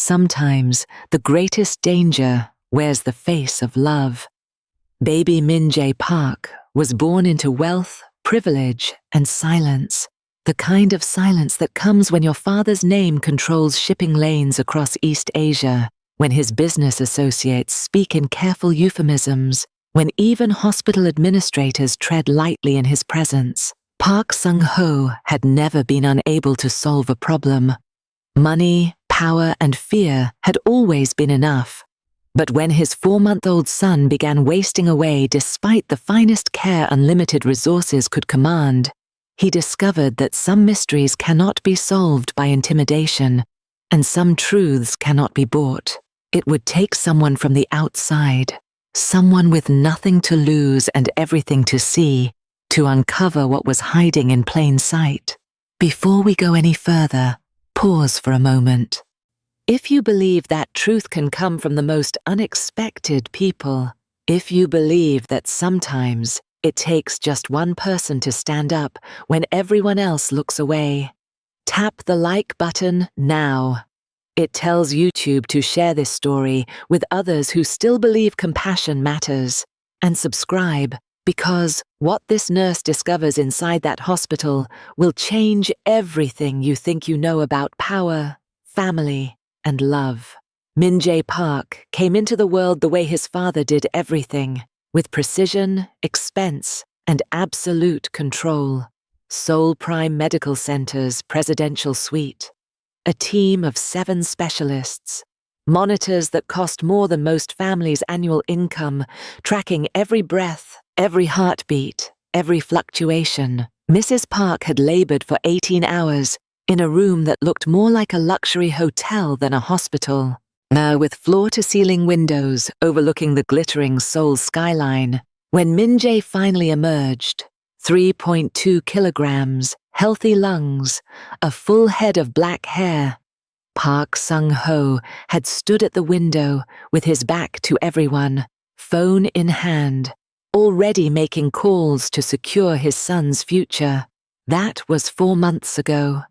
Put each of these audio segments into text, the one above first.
Sometimes the greatest danger wears the face of love. Baby Min Jae Park was born into wealth, privilege, and silence. The kind of silence that comes when your father's name controls shipping lanes across East Asia, when his business associates speak in careful euphemisms, when even hospital administrators tread lightly in his presence. Park Sung-ho had never been unable to solve a problem. Money, power, and fear had always been enough. But when his 4-month-old son began wasting away despite the finest care unlimited resources could command, he discovered that some mysteries cannot be solved by intimidation, and some truths cannot be bought. It would take someone from the outside, someone with nothing to lose and everything to see, to uncover what was hiding in plain sight. Before we go any further, pause for a moment. If you believe that truth can come from the most unexpected people, if you believe that sometimes it takes just one person to stand up when everyone else looks away, tap the like button now. It tells YouTube to share this story with others who still believe compassion matters, and subscribe, because what this nurse discovers inside that hospital will change everything you think you know about power, family, and love. Min Jae Park came into the world the way his father did everything, with precision, expense, and absolute control. Seoul Prime Medical Center's presidential suite. A team of 7 specialists. Monitors that cost more than most families' annual income, tracking every breath, every heartbeat, every fluctuation. Mrs. Park had labored for 18 hours in a room that looked more like a luxury hotel than a hospital. With floor-to-ceiling windows overlooking the glittering Seoul skyline. When Min Jae finally emerged, 3.2 kilograms, healthy lungs, a full head of black hair, Park Sung-ho had stood at the window with his back to everyone, phone in hand, already making calls to secure his son's future. That was 4 months ago.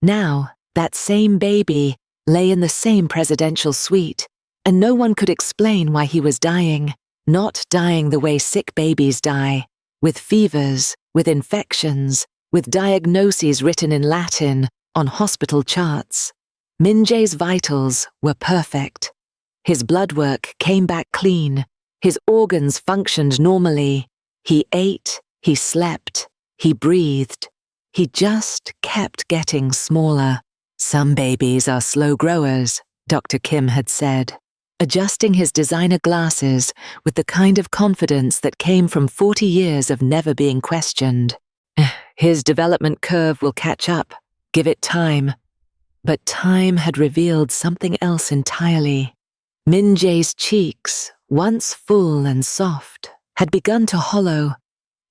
Now, that same baby lay in the same presidential suite, and no one could explain why he was dying, not dying the way sick babies die, with fevers, with infections, with diagnoses written in Latin on hospital charts. Min Jae's vitals were perfect. His blood work came back clean. His organs functioned normally. He ate, he slept, he breathed. He just kept getting smaller. Some babies are slow growers, Dr. Kim had said, adjusting his designer glasses with the kind of confidence that came from 40 years of never being questioned. His development curve will catch up. Give it time. But time had revealed something else entirely. Min Jae's cheeks, once full and soft, had begun to hollow.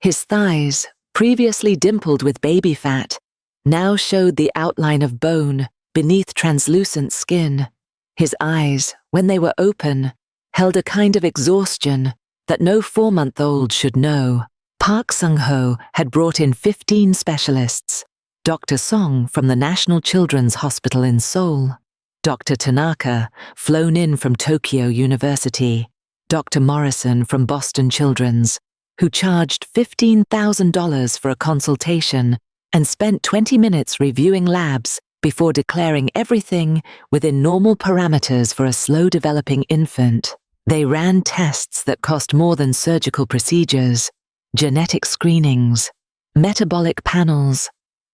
His thighs, previously dimpled with baby fat, now showed the outline of bone beneath translucent skin. His eyes, when they were open, held a kind of exhaustion that no 4-month-old should know. Park Sung-ho had brought in 15 specialists. Dr. Song from the National Children's Hospital in Seoul, Dr. Tanaka, flown in from Tokyo University, Dr. Morrison from Boston Children's, who charged $15,000 for a consultation and spent 20 minutes reviewing labs before declaring everything within normal parameters for a slow-developing infant. They ran tests that cost more than surgical procedures, genetic screenings, metabolic panels,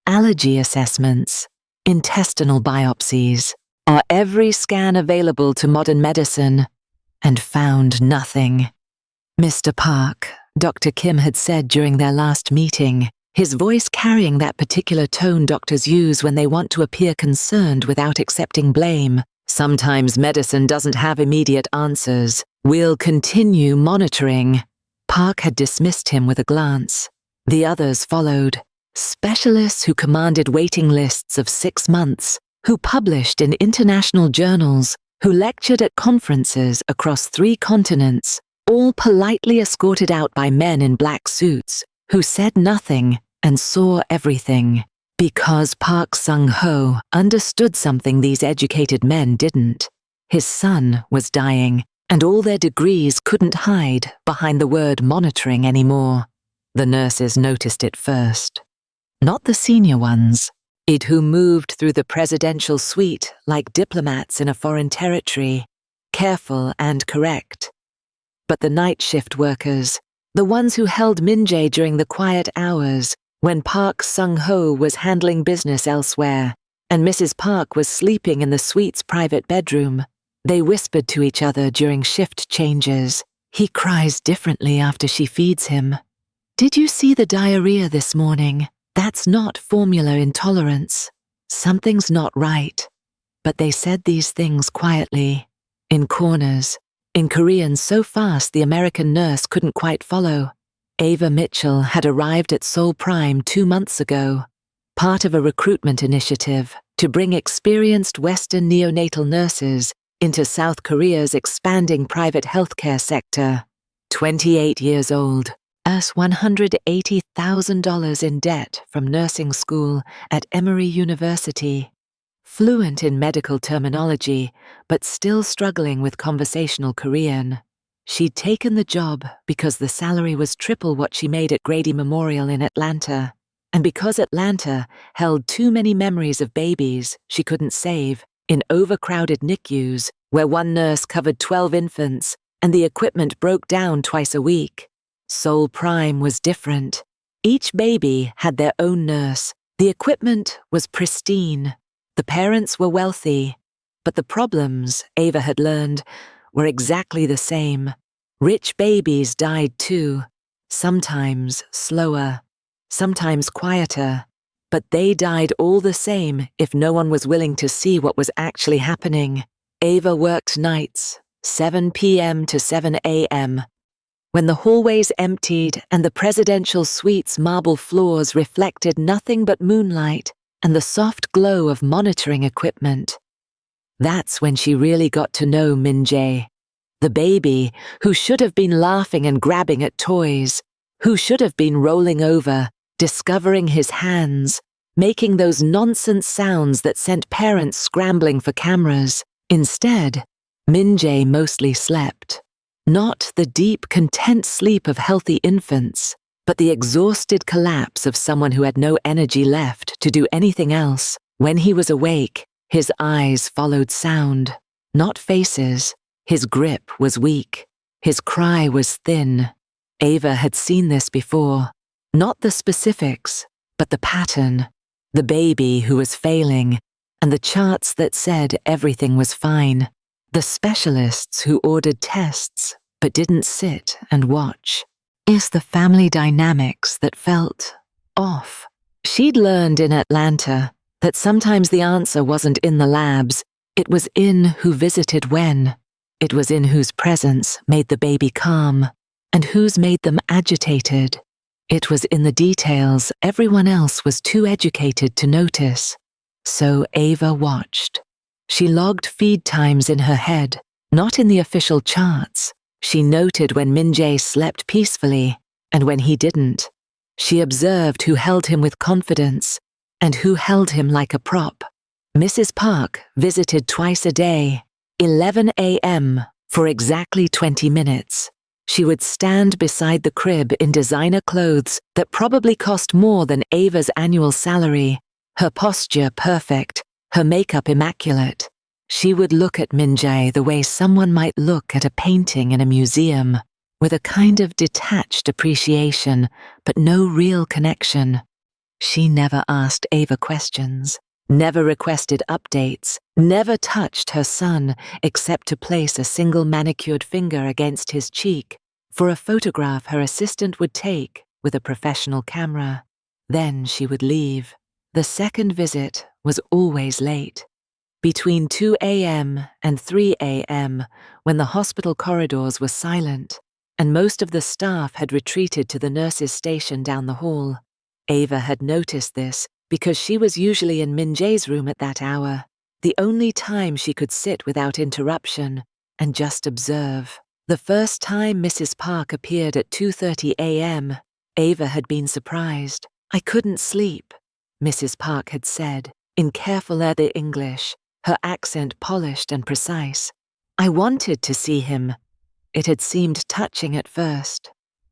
allergy assessments, intestinal biopsies, or every scan available to modern medicine, and found nothing. Mr. Park, Dr. Kim had said during their last meeting, his voice carrying that particular tone doctors use when they want to appear concerned without accepting blame. Sometimes medicine doesn't have immediate answers. We'll continue monitoring. Park had dismissed him with a glance. The others followed. Specialists who commanded waiting lists of 6 months, who published in international journals, who lectured at conferences across 3 continents, all politely escorted out by men in black suits, who said nothing and saw everything. Because Park Sung-ho understood something these educated men didn't. His son was dying, and all their degrees couldn't hide behind the word monitoring anymore. The nurses noticed it first. Not the senior ones, it who moved through the presidential suite like diplomats in a foreign territory, careful and correct. But the night shift workers, the ones who held Min-jae during the quiet hours when Park Sung-ho was handling business elsewhere and Mrs. Park was sleeping in the suite's private bedroom, they whispered to each other during shift changes. He cries differently after she feeds him. Did you see the diarrhea this morning? That's not formula intolerance. Something's not right. But they said these things quietly, in corners, in Korean so fast the American nurse couldn't quite follow. Ava Mitchell had arrived at Seoul Prime 2 months ago, part of a recruitment initiative to bring experienced Western neonatal nurses into South Korea's expanding private healthcare sector. 28 years old, earns $180,000 in debt from nursing school at Emory University. Fluent in medical terminology, but still struggling with conversational Korean. She'd taken the job because the salary was triple what she made at Grady Memorial in Atlanta, and because Atlanta held too many memories of babies she couldn't save in overcrowded NICUs where one nurse covered 12 infants and the equipment broke down twice a week. Seoul Prime was different. Each baby had their own nurse. The equipment was pristine. The parents were wealthy. But the problems, Ava had learned, were exactly the same. Rich babies died too. Sometimes slower. Sometimes quieter. But they died all the same if no one was willing to see what was actually happening. Ava worked nights, 7 p.m. to 7 a.m., when the hallways emptied and the presidential suite's marble floors reflected nothing but moonlight and the soft glow of monitoring equipment. That's when she really got to know Min-jae, the baby who should have been laughing and grabbing at toys, who should have been rolling over, discovering his hands, making those nonsense sounds that sent parents scrambling for cameras. Instead, Min-jae mostly slept. Not the deep, content sleep of healthy infants, but the exhausted collapse of someone who had no energy left to do anything else. When he was awake, his eyes followed sound, not faces. His grip was weak. His cry was thin. Ava had seen this before. Not the specifics, but the pattern. The baby who was failing, and the charts that said everything was fine. The specialists who ordered tests but didn't sit and watch. It's the family dynamics that felt off. She'd learned in Atlanta that sometimes the answer wasn't in the labs, it was in who visited when. It was in whose presence made the baby calm, and whose made them agitated. It was in the details everyone else was too educated to notice. So Ava watched. She logged feed times in her head, not in the official charts. She noted when Min-jae slept peacefully, and when he didn't. She observed who held him with confidence, and who held him like a prop. Mrs. Park visited twice a day, 11 a.m., for exactly 20 minutes. She would stand beside the crib in designer clothes that probably cost more than Ava's annual salary, her posture perfect, her makeup immaculate. She would look at Min-jae the way someone might look at a painting in a museum, with a kind of detached appreciation, but no real connection. She never asked Ava questions, never requested updates, never touched her son except to place a single manicured finger against his cheek for a photograph her assistant would take with a professional camera. Then she would leave. The second visit was always late. Between 2 a.m. and 3 a.m., when the hospital corridors were silent, and most of the staff had retreated to the nurses' station down the hall. Ava had noticed this because she was usually in Min-jae's room at that hour, the only time she could sit without interruption and just observe. The first time Mrs. Park appeared at 2:30 a.m., Ava had been surprised. "I couldn't sleep," Mrs. Park had said, in careful leather English, her accent polished and precise. I wanted to see him. It had seemed touching at first.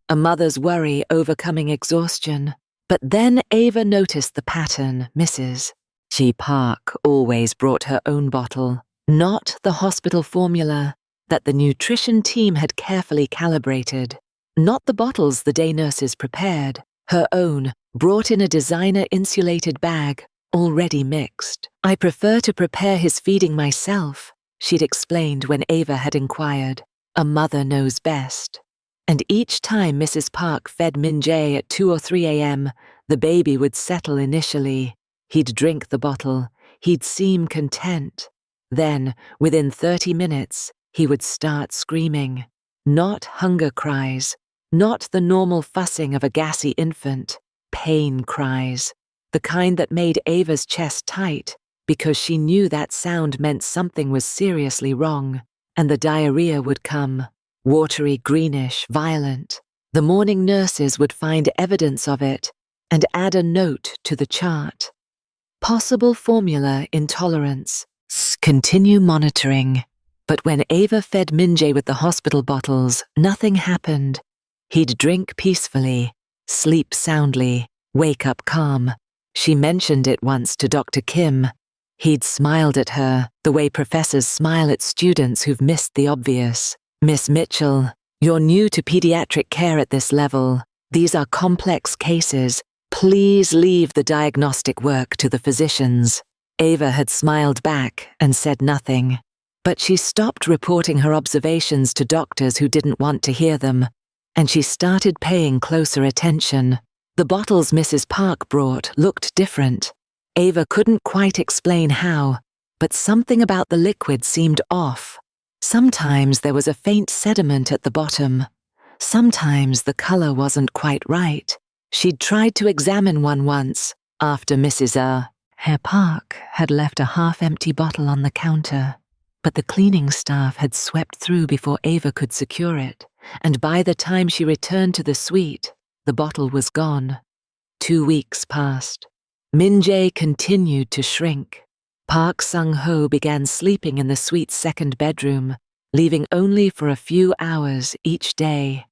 A mother's worry overcoming exhaustion. But then Ava noticed the pattern, Mrs. G. Park always brought her own bottle, not the hospital formula that the nutrition team had carefully calibrated, not the bottles the day nurses prepared, her own, brought in a designer-insulated bag, already mixed. I prefer to prepare his feeding myself, she'd explained when Ava had inquired. A mother knows best. And each time Mrs. Park fed Min-jae at 2 or 3 a.m., the baby would settle initially. He'd drink the bottle. He'd seem content. Then, within 30 minutes, he would start screaming. Not hunger cries, not the normal fussing of a gassy infant, pain cries, the kind that made Ava's chest tight because she knew that sound meant something was seriously wrong, and the diarrhea would come. Watery, greenish, violent. The morning nurses would find evidence of it and add a note to the chart. Possible formula intolerance. Continue monitoring. But when Ava fed Min-jae with the hospital bottles, nothing happened. He'd drink peacefully, sleep soundly, wake up calm. She mentioned it once to Dr. Kim. He'd smiled at her, the way professors smile at students who've missed the obvious. Miss Mitchell, you're new to pediatric care at this level. These are complex cases. Please leave the diagnostic work to the physicians. Ava had smiled back and said nothing. But she stopped reporting her observations to doctors who didn't want to hear them, and she started paying closer attention. The bottles Mrs. Park brought looked different. Ava couldn't quite explain how, but something about the liquid seemed off. Sometimes there was a faint sediment at the bottom. Sometimes the color wasn't quite right. She'd tried to examine one once, after Mrs. Herr Park had left a half-empty bottle on the counter. But the cleaning staff had swept through before Ava could secure it, and by the time she returned to the suite, the bottle was gone. 2 weeks passed. Min-jae continued to shrink. Park Sung-ho began sleeping in the suite's second bedroom, leaving only for a few hours each day.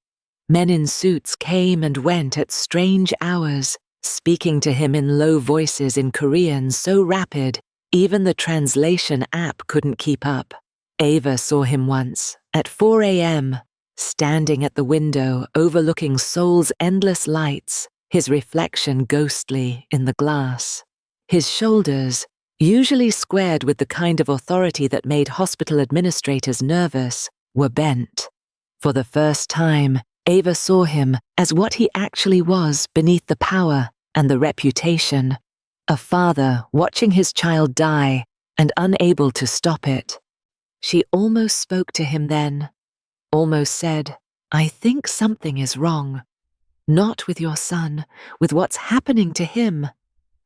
Men in suits came and went at strange hours, speaking to him in low voices in Korean so rapid, even the translation app couldn't keep up. Ava saw him once, at 4 a.m., standing at the window overlooking Seoul's endless lights, his reflection ghostly in the glass. His shoulders, usually squared with the kind of authority that made hospital administrators nervous, were bent. For the first time, Ava saw him as what he actually was beneath the power and the reputation. A father watching his child die and unable to stop it. She almost spoke to him then, almost said, "I think something is wrong. Not with your son, with what's happening to him."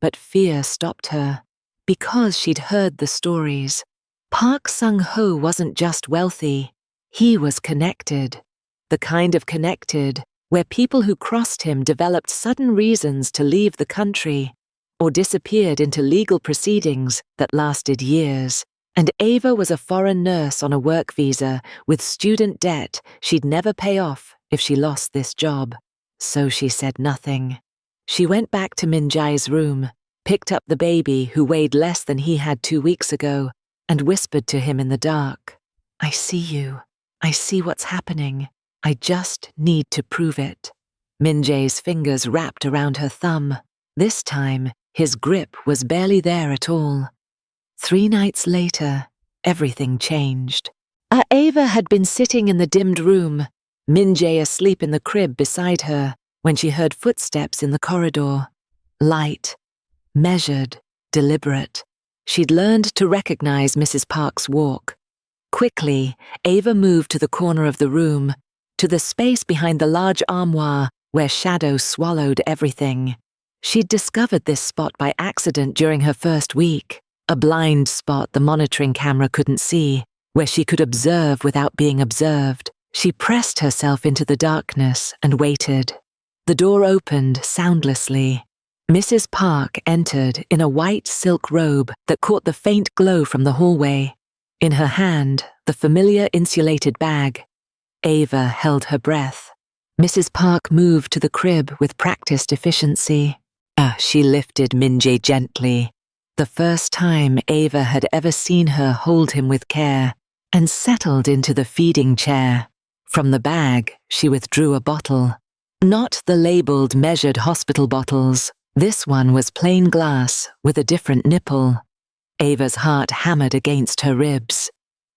But fear stopped her, because she'd heard the stories. Park Sung-ho wasn't just wealthy, he was connected. The kind of connected where people who crossed him developed sudden reasons to leave the country, or disappeared into legal proceedings that lasted years. And Ava was a foreign nurse on a work visa with student debt she'd never pay off if she lost this job. So she said nothing. She went back to Min-jae's room, picked up the baby who weighed less than he had 2 weeks ago, and whispered to him in the dark, "I see you. I see what's happening. I just need to prove it." Min-jae's fingers wrapped around her thumb. This time, his grip was barely there at all. 3 nights later, everything changed. Ava had been sitting in the dimmed room, Min-jae asleep in the crib beside her, when she heard footsteps in the corridor. Light, measured, deliberate. She'd learned to recognize Mrs. Park's walk. Quickly, Ava moved to the corner of the room, to the space behind the large armoire where shadow swallowed everything. She'd discovered this spot by accident during her first week. A blind spot the monitoring camera couldn't see, where she could observe without being observed. She pressed herself into the darkness and waited. The door opened soundlessly. Mrs. Park entered in a white silk robe that caught the faint glow from the hallway. In her hand, the familiar insulated bag. Ava held her breath. Mrs. Park moved to the crib with practiced efficiency. She lifted Minjay gently, the first time Ava had ever seen her hold him with care, and settled into the feeding chair. From the bag, she withdrew a bottle. Not the labeled measured hospital bottles. This one was plain glass with a different nipple. Ava's heart hammered against her ribs.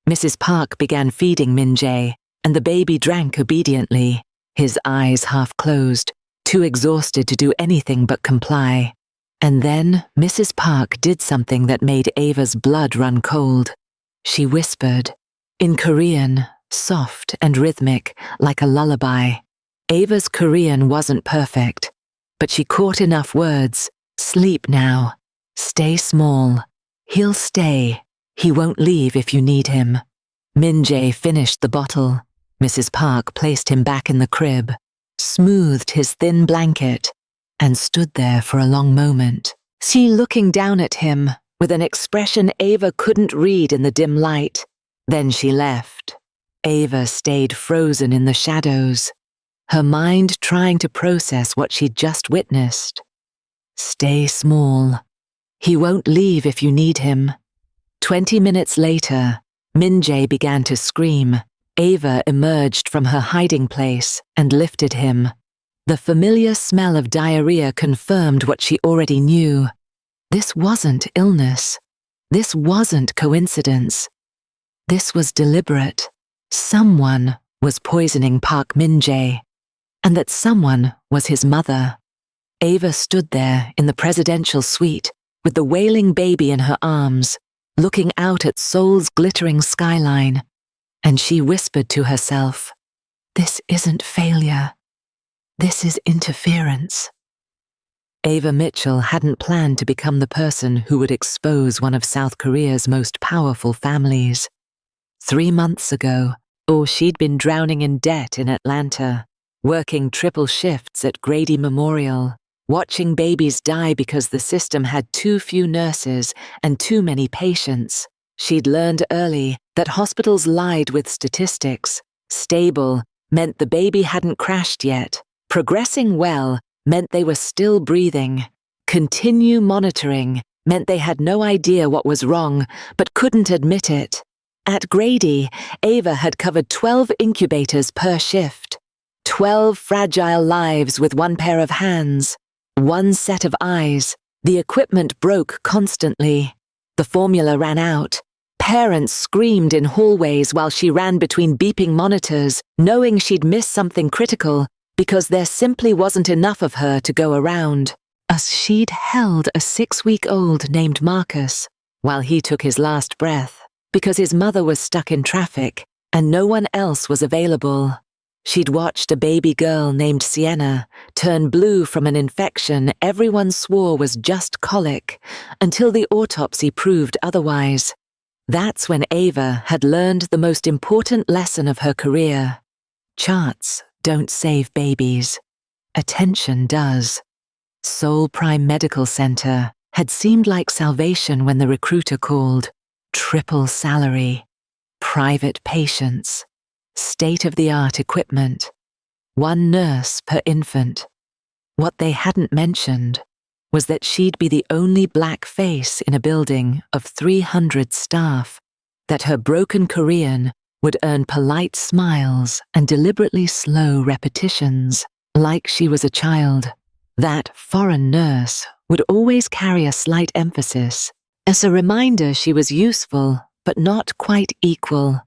Mrs. Park began feeding Minjay, and the baby drank obediently, his eyes half closed, too exhausted to do anything but comply. And then Mrs. Park did something that made Ava's blood run cold. She whispered, in Korean, soft and rhythmic, like a lullaby. Ava's Korean wasn't perfect, but she caught enough words. Sleep now. Stay small. He'll stay. He won't leave if you need him. Minjay finished the bottle. Mrs. Park placed him back in the crib, smoothed his thin blanket, and stood there for a long moment, she looking down at him with an expression Ava couldn't read in the dim light. Then she left. Ava stayed frozen in the shadows, her mind trying to process what she'd just witnessed. Stay small. He won't leave if you need him. 20 minutes later, Minjay began to scream. Ava emerged from her hiding place and lifted him. The familiar smell of diarrhea confirmed what she already knew. This wasn't illness. This wasn't coincidence. This was deliberate. Someone was poisoning Park Minjay, and that someone was his mother. Ava stood there in the presidential suite with the wailing baby in her arms, looking out at Seoul's glittering skyline, and she whispered to herself, "This isn't failure. This is interference." Ava Mitchell hadn't planned to become the person who would expose one of South Korea's most powerful families. 3 months ago, she'd been drowning in debt in Atlanta, working triple shifts at Grady Memorial, watching babies die because the system had too few nurses and too many patients. She'd learned early that hospitals lied with statistics. Stable meant the baby hadn't crashed yet. Progressing well meant they were still breathing. Continue monitoring meant they had no idea what was wrong, but couldn't admit it. At Grady, Ava had covered 12 incubators per shift. 12 fragile lives with one pair of hands, one set of eyes. The equipment broke constantly. The formula ran out. Parents screamed in hallways while she ran between beeping monitors, knowing she'd missed something critical because there simply wasn't enough of her to go around. As she'd held a 6-week-old named Marcus while he took his last breath because his mother was stuck in traffic and no one else was available. She'd watched a baby girl named Sienna turn blue from an infection everyone swore was just colic until the autopsy proved otherwise. That's when Ava had learned the most important lesson of her career. Charts don't save babies. Attention does. Seoul Prime Medical Center had seemed like salvation when the recruiter called. Triple salary. Private patients. State-of-the-art equipment. 1 nurse per infant. What they hadn't mentioned was that she'd be the only black face in a building of 300 staff, that her broken Korean would earn polite smiles and deliberately slow repetitions, like she was a child. That foreign nurse would always carry a slight emphasis, as a reminder she was useful, but not quite equal.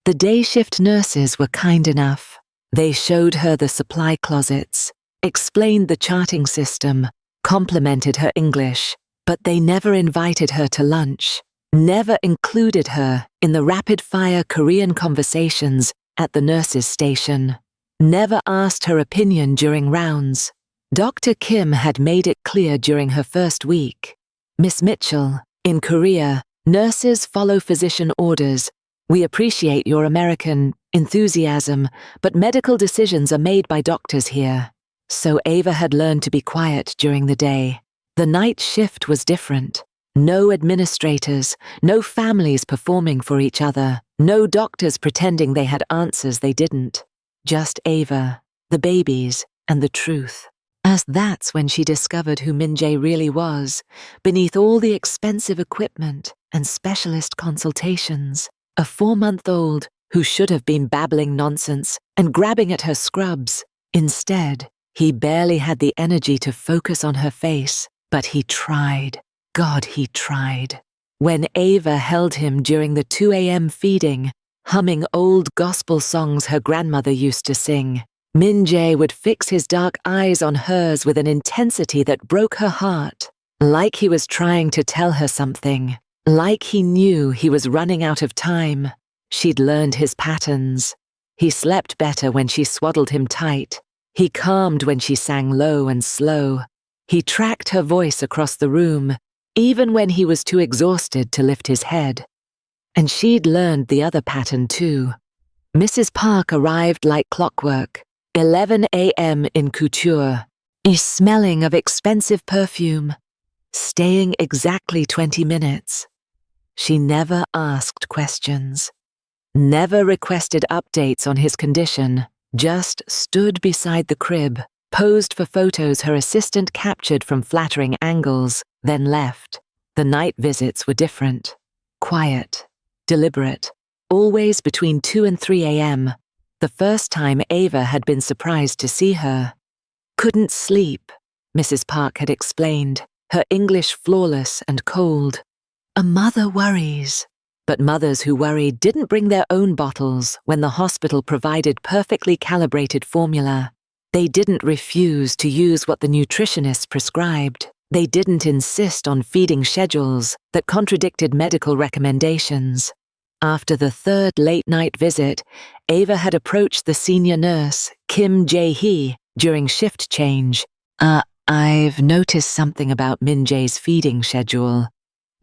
The day shift nurses were kind enough. They showed her the supply closets, explained the charting system, complimented her English, but they never invited her to lunch, never included her in the rapid-fire Korean conversations at the nurses' station, never asked her opinion during rounds. Dr. Kim had made it clear during her first week. "Miss Mitchell, in Korea, nurses follow physician orders. We appreciate your American enthusiasm, but medical decisions are made by doctors here." So Ava had learned to be quiet during the day, The night shift was different. No administrators, no families performing for each other, no doctors pretending they had answers they didn't. Just Ava, the babies, and the truth. As that's when she discovered who Min-jae really was, beneath all the expensive equipment and specialist consultations. A 4-month-old who should have been babbling nonsense and grabbing at her scrubs. Instead, he barely had the energy to focus on her face, but he tried. God, he tried. When Ava held him during the 2 a.m. feeding, humming old gospel songs her grandmother used to sing, Min-jae would fix his dark eyes on hers with an intensity that broke her heart, like he was trying to tell her something, like he knew he was running out of time. She'd learned his patterns. He slept better when she swaddled him tight. He calmed when she sang low and slow. He tracked her voice across the room, even when he was too exhausted to lift his head. And she'd learned the other pattern too. Mrs. Park arrived like clockwork, 11 a.m. in couture, smelling of expensive perfume, staying exactly 20 minutes. She never asked questions, never requested updates on his condition, just stood beside the crib, posed for photos her assistant captured from flattering angles, then left. The night visits were different. Quiet, deliberate, always between 2 and 3 a.m. The first time Ava had been surprised to see her. Couldn't sleep, Mrs. Park had explained, her English flawless and cold. A mother worries. But mothers who worried didn't bring their own bottles when the hospital provided perfectly calibrated formula. They didn't refuse to use what the nutritionists prescribed. They didn't insist on feeding schedules that contradicted medical recommendations. After the 3rd late-night visit, Ava had approached the senior nurse, Kim Jae-hee, during shift change. I've noticed something about Min-jae's feeding schedule.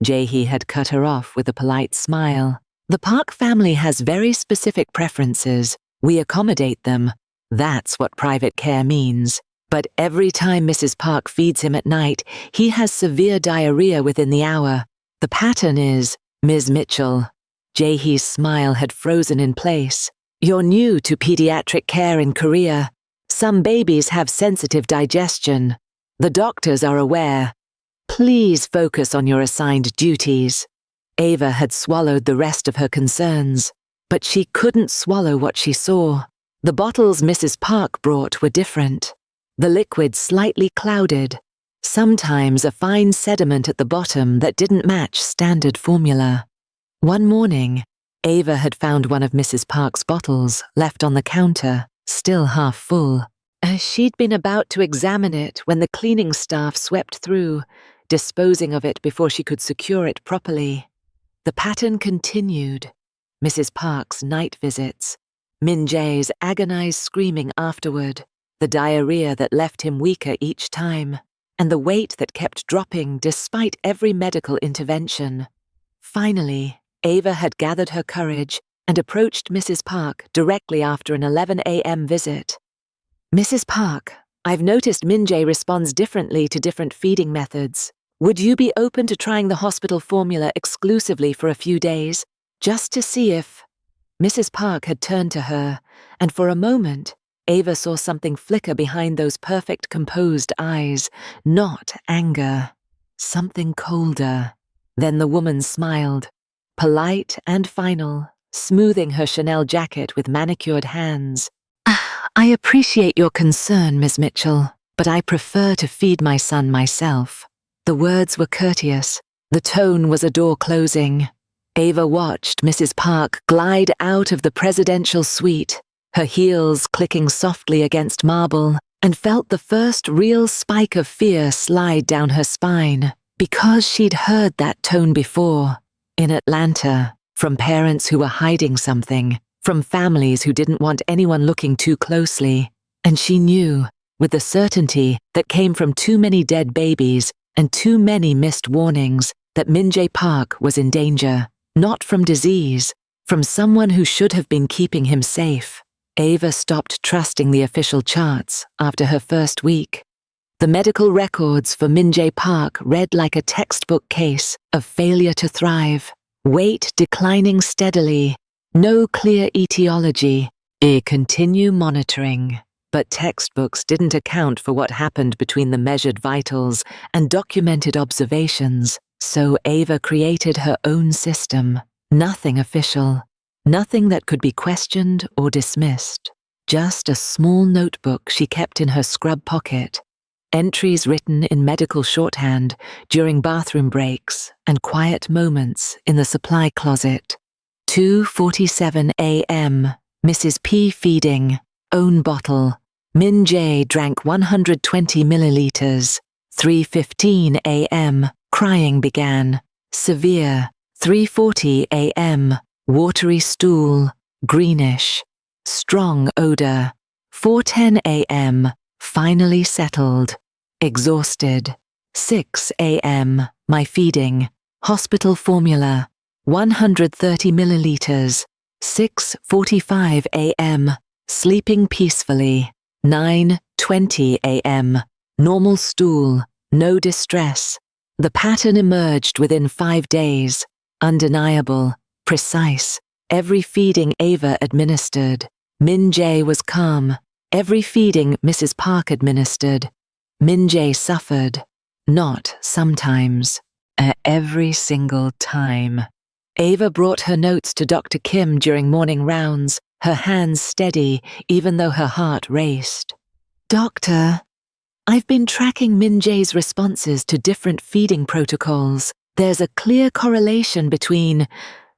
Jae-hee had cut her off with a polite smile. The Park family has very specific preferences. We accommodate them. That's what private care means. But every time Mrs. Park feeds him at night, he has severe diarrhea within the hour. The pattern is, Ms. Mitchell. Jae-hee's smile had frozen in place. You're new to pediatric care in Korea. Some babies have sensitive digestion. The doctors are aware. Please focus on your assigned duties. Ava had swallowed the rest of her concerns, but she couldn't swallow what she saw. The bottles Mrs. Park brought were different. The liquid slightly clouded, sometimes a fine sediment at the bottom that didn't match standard formula. One morning, Ava had found one of Mrs. Park's bottles left on the counter, still half full. She'd been about to examine it when the cleaning staff swept through, disposing of it before she could secure it properly. The pattern continued. Mrs. Park's night visits, Min-jae's agonized screaming afterward, the diarrhea that left him weaker each time, and the weight that kept dropping despite every medical intervention. Finally, Ava had gathered her courage and approached Mrs. Park directly after an 11 a.m. visit. Mrs. Park, I've noticed Min-jae responds differently to different feeding methods. Would you be open to trying the hospital formula exclusively for a few days, just to see if... Mrs. Park had turned to her, and for a moment, Ava saw something flicker behind those perfect composed eyes, not anger, something colder. Then the woman smiled, polite and final, smoothing her Chanel jacket with manicured hands. I appreciate your concern, Miss Mitchell, but I prefer to feed my son myself. The words were courteous. The tone was a door closing. Ava watched Mrs. Park glide out of the presidential suite, her heels clicking softly against marble, and felt the first real spike of fear slide down her spine, because she'd heard that tone before, in Atlanta, from parents who were hiding something, from families who didn't want anyone looking too closely, and she knew, with the certainty that came from too many dead babies and too many missed warnings, that Min-jae Park was in danger, not from disease, from someone who should have been keeping him safe. Ava stopped trusting the official charts after her first week. The medical records for Min-jae Park read like a textbook case of failure to thrive, weight declining steadily, no clear etiology, continue monitoring. But textbooks didn't account for what happened between the measured vitals and documented observations, so Ava created her own system. Nothing official, nothing that could be questioned or dismissed. Just a small notebook she kept in her scrub pocket, entries written in medical shorthand during bathroom breaks and quiet moments in the supply closet. 2:47 a.m. Mrs. P feeding, own bottle. Min-jae drank 120 milliliters. 3:15 a.m. Crying began. Severe. 3:40 a.m. Watery stool. Greenish. Strong odor. 4:10 a.m. Finally settled. Exhausted. 6 a.m. My feeding. Hospital formula. 130 milliliters. 6:45 a.m. Sleeping peacefully. 9:20 a.m. Normal stool. No distress. The pattern emerged within 5 days. Undeniable. Precise. Every feeding Ava administered. Min-jae was calm. Every feeding Mrs. Park administered. Min-jae suffered. Not sometimes. Every single time. Ava brought her notes to Dr. Kim during morning rounds, her hands steady even though her heart raced. Doctor, I've been tracking Min-jae's responses to different feeding protocols. There's a clear correlation between...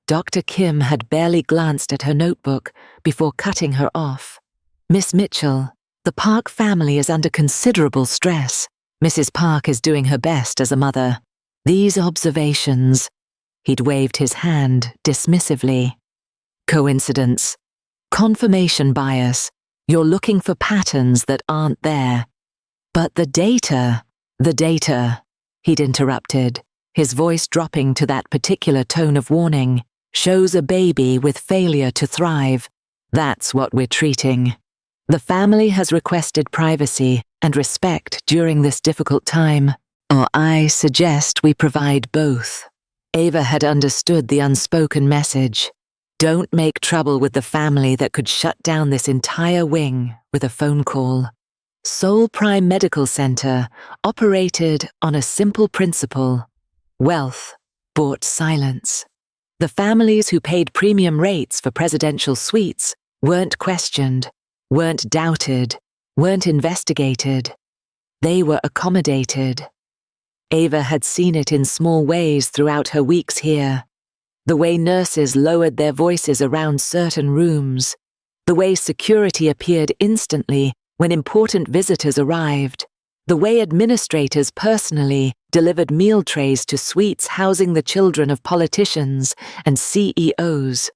Dr. Kim had barely glanced at her notebook before cutting her off. Miss Mitchell, the Park family is under considerable stress. Mrs. Park is doing her best as a mother. These observations... He'd waved his hand dismissively. Coincidence. Confirmation bias. You're looking for patterns that aren't there. But the data, he'd interrupted, his voice dropping to that particular tone of warning, shows a baby with failure to thrive. That's what we're treating. The family has requested privacy and respect during this difficult time, or I suggest we provide both. Ava had understood the unspoken message. Don't make trouble with the family that could shut down this entire wing with a phone call. Seoul Prime Medical Center operated on a simple principle. Wealth bought silence. The families who paid premium rates for presidential suites weren't questioned, weren't doubted, weren't investigated. They were accommodated. Ava had seen it in small ways throughout her weeks here. The way nurses lowered their voices around certain rooms. The way security appeared instantly when important visitors arrived. The way administrators personally delivered meal trays to suites housing the children of politicians and CEOs.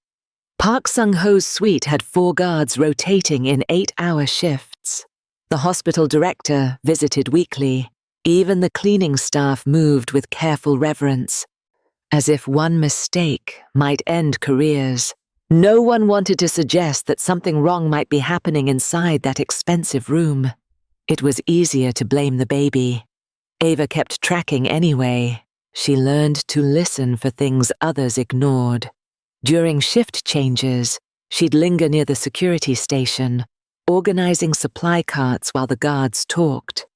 Park Sung-ho's suite had 4 guards rotating in 8-hour shifts. The hospital director visited weekly. Even the cleaning staff moved with careful reverence, as if one mistake might end careers. No one wanted to suggest that something wrong might be happening inside that expensive room. It was easier to blame the baby. Ava kept tracking anyway. She learned to listen for things others ignored. During shift changes, she'd linger near the security station, organizing supply carts while the guards talked.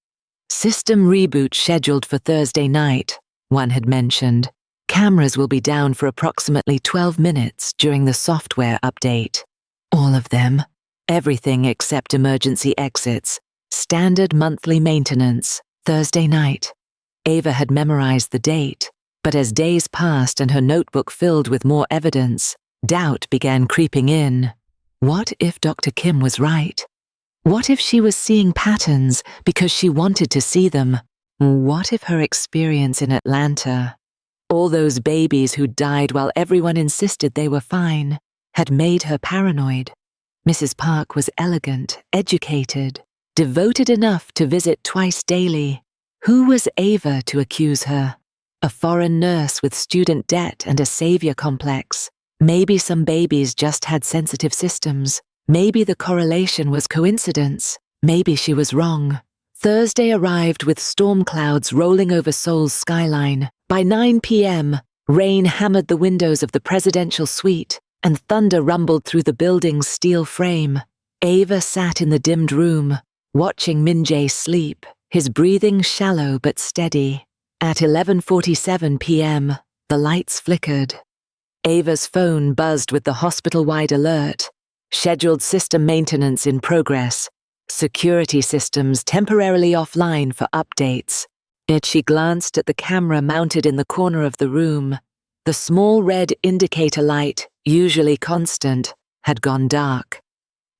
System reboot scheduled for Thursday night, one had mentioned. Cameras will be down for approximately 12 minutes during the software update. All of them. Everything except emergency exits. Standard monthly maintenance, Thursday night. Ava had memorized the date, but as days passed and her notebook filled with more evidence, doubt began creeping in. What if Dr. Kim was right? What if she was seeing patterns because she wanted to see them? What if her experience in Atlanta, all those babies who died while everyone insisted they were fine, had made her paranoid? Mrs. Park was elegant, educated, devoted enough to visit twice daily. Who was Ava to accuse her? A foreign nurse with student debt and a savior complex. Maybe some babies just had sensitive systems. Maybe the correlation was coincidence. Maybe she was wrong. Thursday arrived with storm clouds rolling over Seoul's skyline. By 9 p.m., rain hammered the windows of the presidential suite, and thunder rumbled through the building's steel frame. Ava sat in the dimmed room, watching Min-jae sleep, his breathing shallow but steady. At 11:47 p.m., the lights flickered. Ava's phone buzzed with the hospital-wide alert. Scheduled system maintenance in progress. Security systems temporarily offline for updates. Yet she glanced at the camera mounted in the corner of the room. The small red indicator light, usually constant, had gone dark.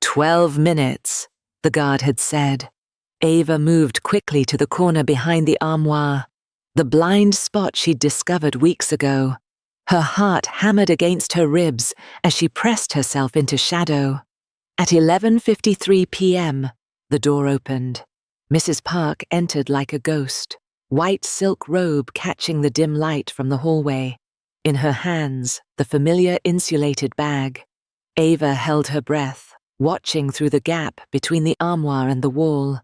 12 minutes, the guard had said. Ava moved quickly to the corner behind the armoire, the blind spot she'd discovered weeks ago. Her heart hammered against her ribs as she pressed herself into shadow. At 11:53 p.m., the door opened. Mrs. Park entered like a ghost, white silk robe catching the dim light from the hallway. In her hands, the familiar insulated bag. Ava held her breath, watching through the gap between the armoire and the wall.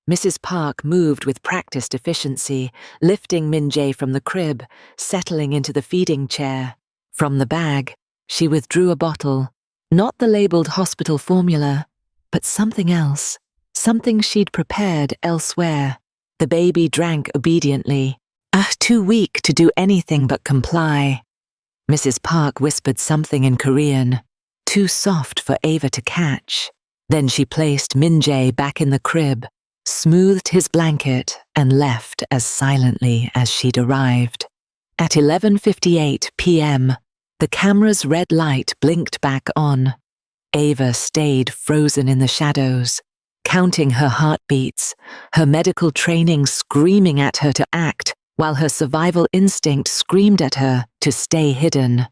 Mrs. Park moved with practiced efficiency, lifting Min-jae from the crib, settling into the feeding chair. From the bag, she withdrew a bottle, not the labeled hospital formula, but something else, something she'd prepared elsewhere. The baby drank obediently, too weak to do anything but comply. Mrs. Park whispered something in Korean, too soft for Ava to catch. Then she placed Min-jae back in the crib, smoothed his blanket, and left as silently as she'd arrived. At 11:58 p.m., the camera's red light blinked back on. Ava stayed frozen in the shadows, counting her heartbeats, her medical training screaming at her to act, while her survival instinct screamed at her to stay hidden.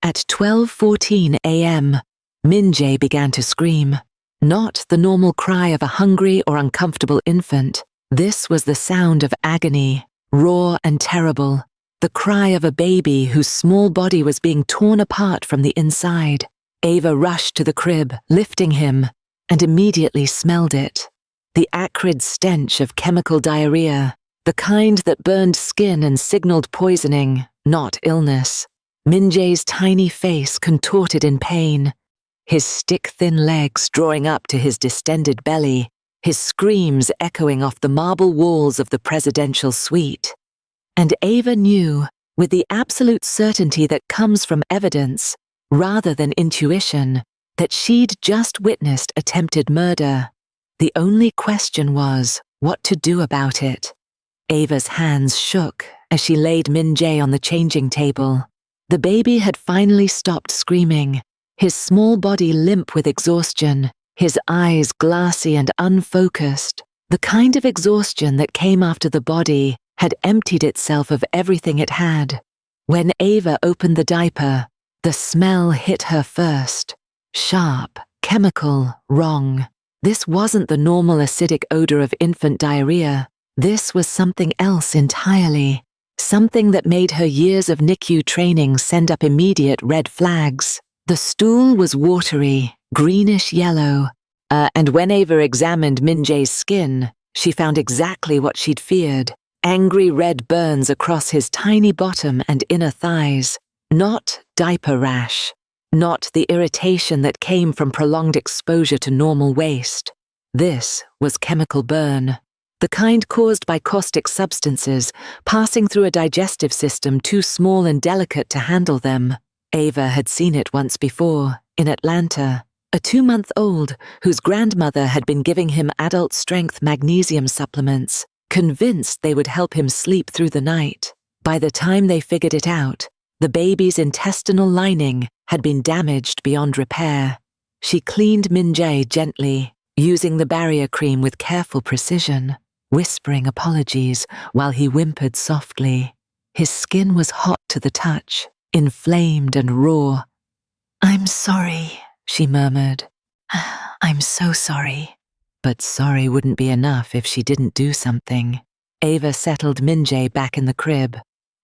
At 12:14 a.m., Min-jae began to scream. Not the normal cry of a hungry or uncomfortable infant. This was the sound of agony, raw and terrible, the cry of a baby whose small body was being torn apart from the inside. Ava rushed to the crib, lifting him, and immediately smelled it. The acrid stench of chemical diarrhea, the kind that burned skin and signaled poisoning, not illness. Min-jae's tiny face contorted in pain, his stick-thin legs drawing up to his distended belly, his screams echoing off the marble walls of the presidential suite. And Ava knew, with the absolute certainty that comes from evidence, rather than intuition, that she'd just witnessed attempted murder. The only question was what to do about it. Ava's hands shook as she laid Min-jae on the changing table. The baby had finally stopped screaming, his small body limp with exhaustion, his eyes glassy and unfocused, the kind of exhaustion that came after the body had emptied itself of everything it had. When Ava opened the diaper, the smell hit her first. Sharp, chemical, wrong. This wasn't the normal acidic odor of infant diarrhea. This was something else entirely. Something that made her years of NICU training send up immediate red flags. The stool was watery, greenish yellow, and when Ava examined Min-jae's skin, she found exactly what she'd feared. Angry red burns across his tiny bottom and inner thighs. Not diaper rash. Not the irritation that came from prolonged exposure to normal waste. This was chemical burn. The kind caused by caustic substances passing through a digestive system too small and delicate to handle them. Ava had seen it once before, in Atlanta. A 2-month-old whose grandmother had been giving him adult-strength magnesium supplements, convinced they would help him sleep through the night. By the time they figured it out, the baby's intestinal lining had been damaged beyond repair. She cleaned Min-jae gently, using the barrier cream with careful precision, whispering apologies while he whimpered softly. His skin was hot to the touch, inflamed and raw. "I'm sorry," she murmured. "I'm so sorry." But sorry wouldn't be enough if she didn't do something. Ava settled Min-jae back in the crib,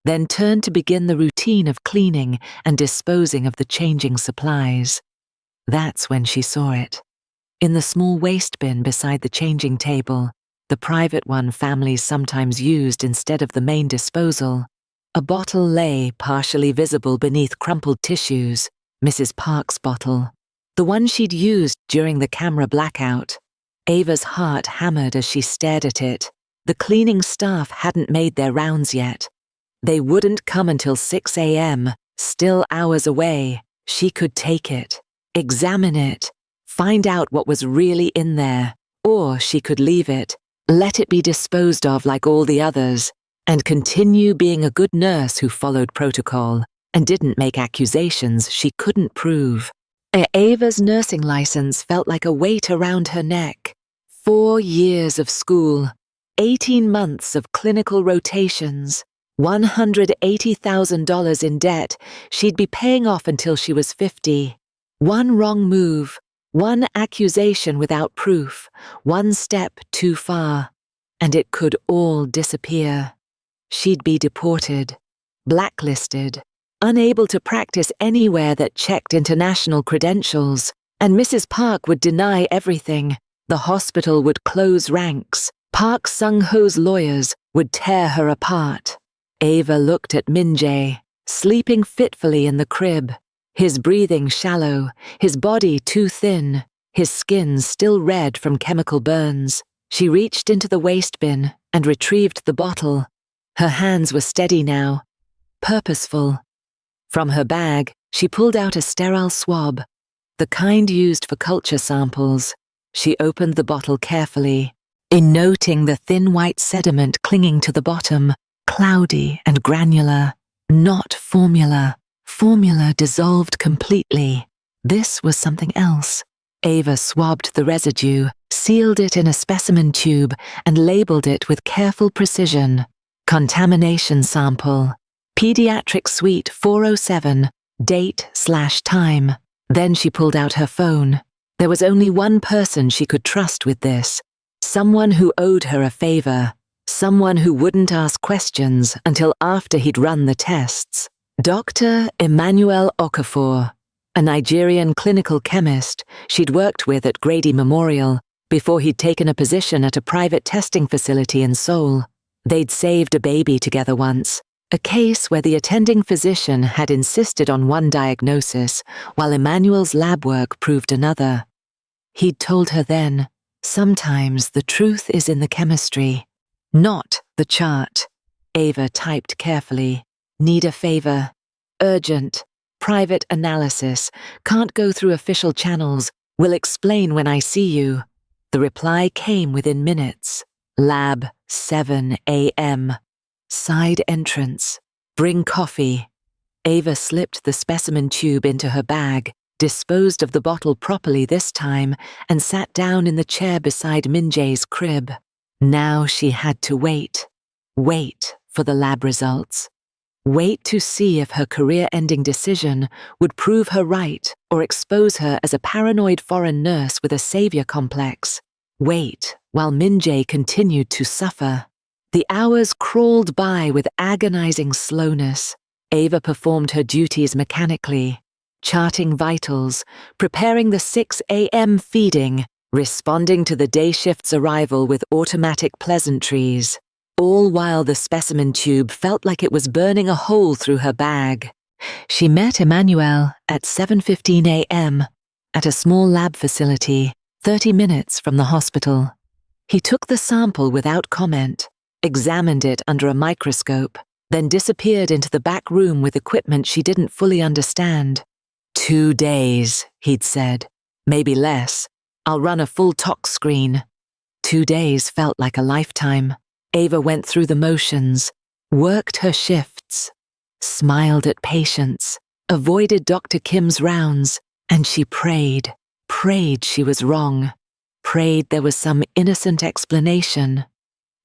then turned to begin the routine of cleaning and disposing of the changing supplies. That's when she saw it. In the small waste bin beside the changing table, the private one families sometimes used instead of the main disposal. A bottle lay partially visible beneath crumpled tissues, Mrs. Park's bottle, the one she'd used during the camera blackout. Ava's heart hammered as she stared at it. The cleaning staff hadn't made their rounds yet. They wouldn't come until 6 a.m., still hours away. She could take it, examine it, find out what was really in there, or she could leave it, let it be disposed of like all the others, and continue being a good nurse who followed protocol and didn't make accusations she couldn't prove. Ava's nursing license felt like a weight around her neck. 4 years of school, 18 months of clinical rotations, $180,000 in debt she'd be paying off until she was 50. One wrong move, one accusation without proof, one step too far, and it could all disappear. She'd be deported, blacklisted, unable to practice anywhere that checked international credentials, and Mrs. Park would deny everything. The hospital would close ranks. Park Sung-ho's lawyers would tear her apart. Ava looked at Min-jae, sleeping fitfully in the crib, his breathing shallow, his body too thin, his skin still red from chemical burns. She reached into the waste bin and retrieved the bottle. Her hands were steady now, purposeful. From her bag, she pulled out a sterile swab, the kind used for culture samples. She opened the bottle carefully, noting the thin white sediment clinging to the bottom, cloudy and granular, not formula. Formula dissolved completely. This was something else. Ava swabbed the residue, sealed it in a specimen tube, and labeled it with careful precision. Contamination sample. Pediatric Suite 407, date/time. Then she pulled out her phone. There was only one person she could trust with this. Someone who owed her a favor. Someone who wouldn't ask questions until after he'd run the tests. Dr. Emmanuel Okafor, a Nigerian clinical chemist she'd worked with at Grady Memorial before he'd taken a position at a private testing facility in Seoul. They'd saved a baby together once, a case where the attending physician had insisted on one diagnosis while Emmanuel's lab work proved another. He'd told her then, sometimes the truth is in the chemistry, not the chart. Ava typed carefully. Need a favor. Urgent. Private analysis. Can't go through official channels. Will explain when I see you. The reply came within minutes. Lab, 7 a.m. Side entrance. Bring coffee. Ava slipped the specimen tube into her bag, disposed of the bottle properly this time, and sat down in the chair beside Min-jae's crib. Now she had to wait. Wait for the lab results. Wait to see if her career-ending decision would prove her right or expose her as a paranoid foreign nurse with a savior complex. Wait while Min-jae continued to suffer. The hours crawled by with agonizing slowness. Ava performed her duties mechanically, charting vitals, preparing the 6 a.m. feeding, responding to the day shift's arrival with automatic pleasantries, all while the specimen tube felt like it was burning a hole through her bag. She met Emmanuel at 7:15 a.m. at a small lab facility, 30 minutes from the hospital. He took the sample without comment, examined it under a microscope, then disappeared into the back room with equipment she didn't fully understand. 2 days, he'd said. Maybe less. I'll run a full tox screen. 2 days felt like a lifetime. Ava went through the motions, worked her shifts, smiled at patients, avoided Dr. Kim's rounds, and she prayed she was wrong, prayed there was some innocent explanation,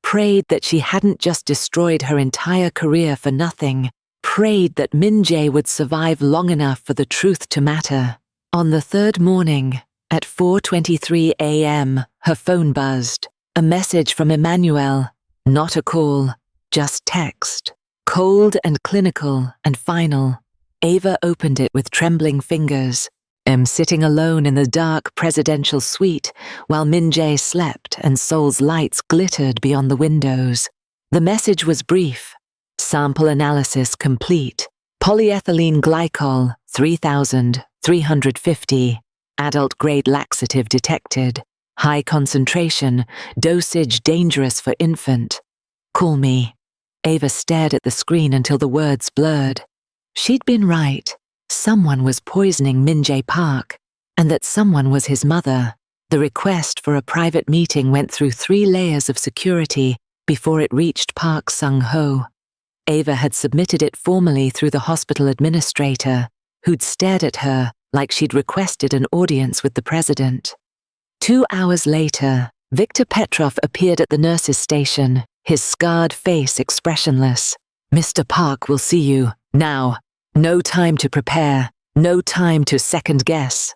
prayed that she hadn't just destroyed her entire career for nothing, prayed that Min-jae would survive long enough for the truth to matter. On the third morning, at 4:23 a.m., her phone buzzed. A message from Emmanuel. Not a call, just text. Cold and clinical and final. Ava opened it with trembling fingers. am sitting alone in the dark presidential suite while Min-jae slept and Seoul's lights glittered beyond the windows. The message was brief. Sample analysis complete. Polyethylene glycol 3,350. Adult-grade laxative detected. High concentration. Dosage dangerous for infant. Call me. Ava stared at the screen until the words blurred. She'd been right. Someone was poisoning Min-jae Park, and that someone was his mother. The request for a private meeting went through 3 layers of security before it reached Park Sung-ho. Ava had submitted it formally through the hospital administrator, who'd stared at her like she'd requested an audience with the president. 2 hours later, Viktor Petrov appeared at the nurse's station, his scarred face expressionless. Mr. Park will see you, now. No time to prepare, no time to second-guess.